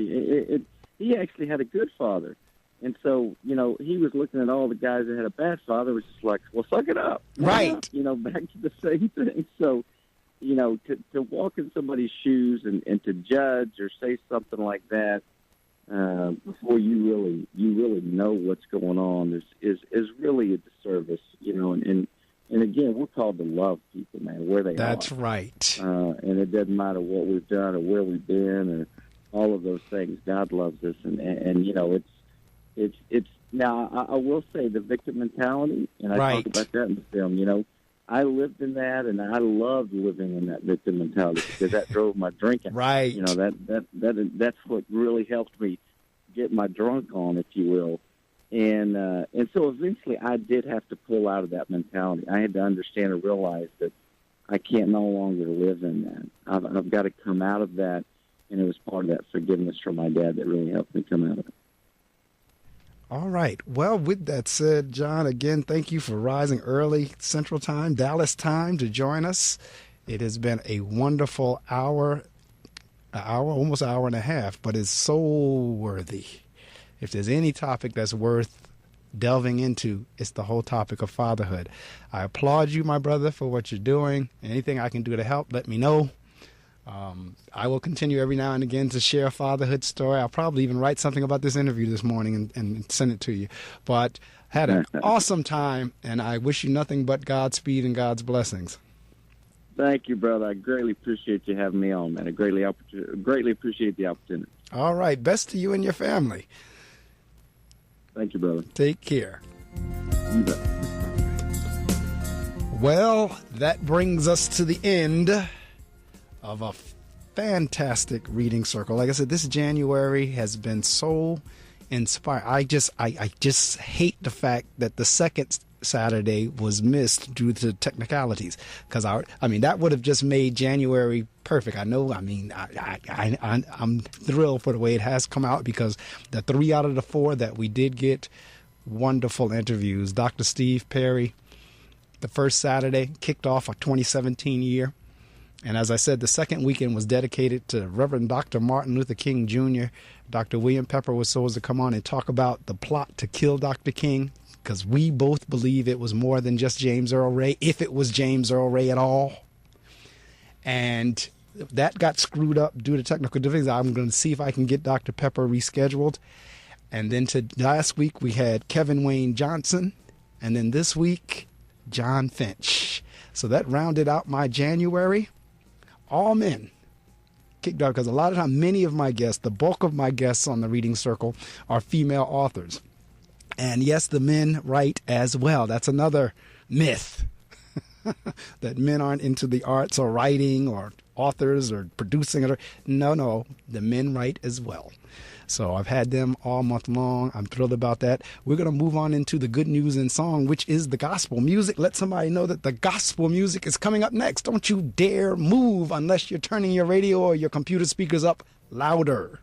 he actually had a good father. And so, you know, he was looking at all the guys that had a bad father, was just like, well, suck it up. Right. You know, back to the same thing. So, you know, to walk in somebody's shoes and to judge or say something like that before you really know what's going on is really a disservice, you know, and again, we're called to love people, man, where they are. That's right. And it doesn't matter what we've done or where we've been or all of those things. God loves us, and you know, it's now. I will say the victim mentality, and I talk about that in the film. You know, I lived in that, and I loved living in that victim mentality because that drove my drinking. Right. You know, that's what really helped me get my drunk on, if you will. And so eventually I did have to pull out of that mentality. I had to understand and realize that I can't no longer live in that. I've got to come out of that, and it was part of that forgiveness from my dad that really helped me come out of it. All right. Well, with that said, John, again, thank you for rising early Central Time, Dallas time, to join us. It has been a wonderful hour, almost hour and a half, but it's so worthy. If there's any topic that's worth delving into is the whole topic of fatherhood. I applaud you, my brother, for what you're doing. Anything I can do to help, let me know. I will continue every now and again to share a fatherhood story. I'll probably even write something about this interview this morning and send it to you. But had an awesome time, and I wish you nothing but Godspeed and God's blessings. Thank you, brother. I greatly appreciate you having me on, man. I greatly appreciate the opportunity. All right. Best to you and your family. Thank you, brother. Take care. You bet. Well, that brings us to the end of a fantastic reading circle. Like I said, this January has been so inspiring. I just hate the fact that the second Saturday was missed due to technicalities, because I mean that would have just made January perfect. I know. I mean, I'm thrilled for the way it has come out, because the 3 out of the 4 that we did get, wonderful interviews. Dr. Steve Perry, the first Saturday, kicked off a 2017 year. And as I said, the second weekend was dedicated to Reverend Dr. Martin Luther King Jr. Dr. William Pepper was supposed to come on and talk about the plot to kill Dr. King, because we both believe it was more than just James Earl Ray, if it was James Earl Ray at all. And that got screwed up due to technical difficulties. I'm going to see if I can get Dr. Pepper rescheduled. And then last week we had Kevin Wayne Johnson. And then this week, John Finch. So that rounded out my January. All men kicked out, because a lot of times, many of my guests, the bulk of my guests on the reading circle, are female authors. And yes, the men write as well. That's another myth, that men aren't into the arts or writing or authors or producing. No, the men write as well. So I've had them all month long. I'm thrilled about that. We're going to move on into the good news in song, which is the gospel music. Let somebody know that the gospel music is coming up next. Don't you dare move unless you're turning your radio or your computer speakers up louder.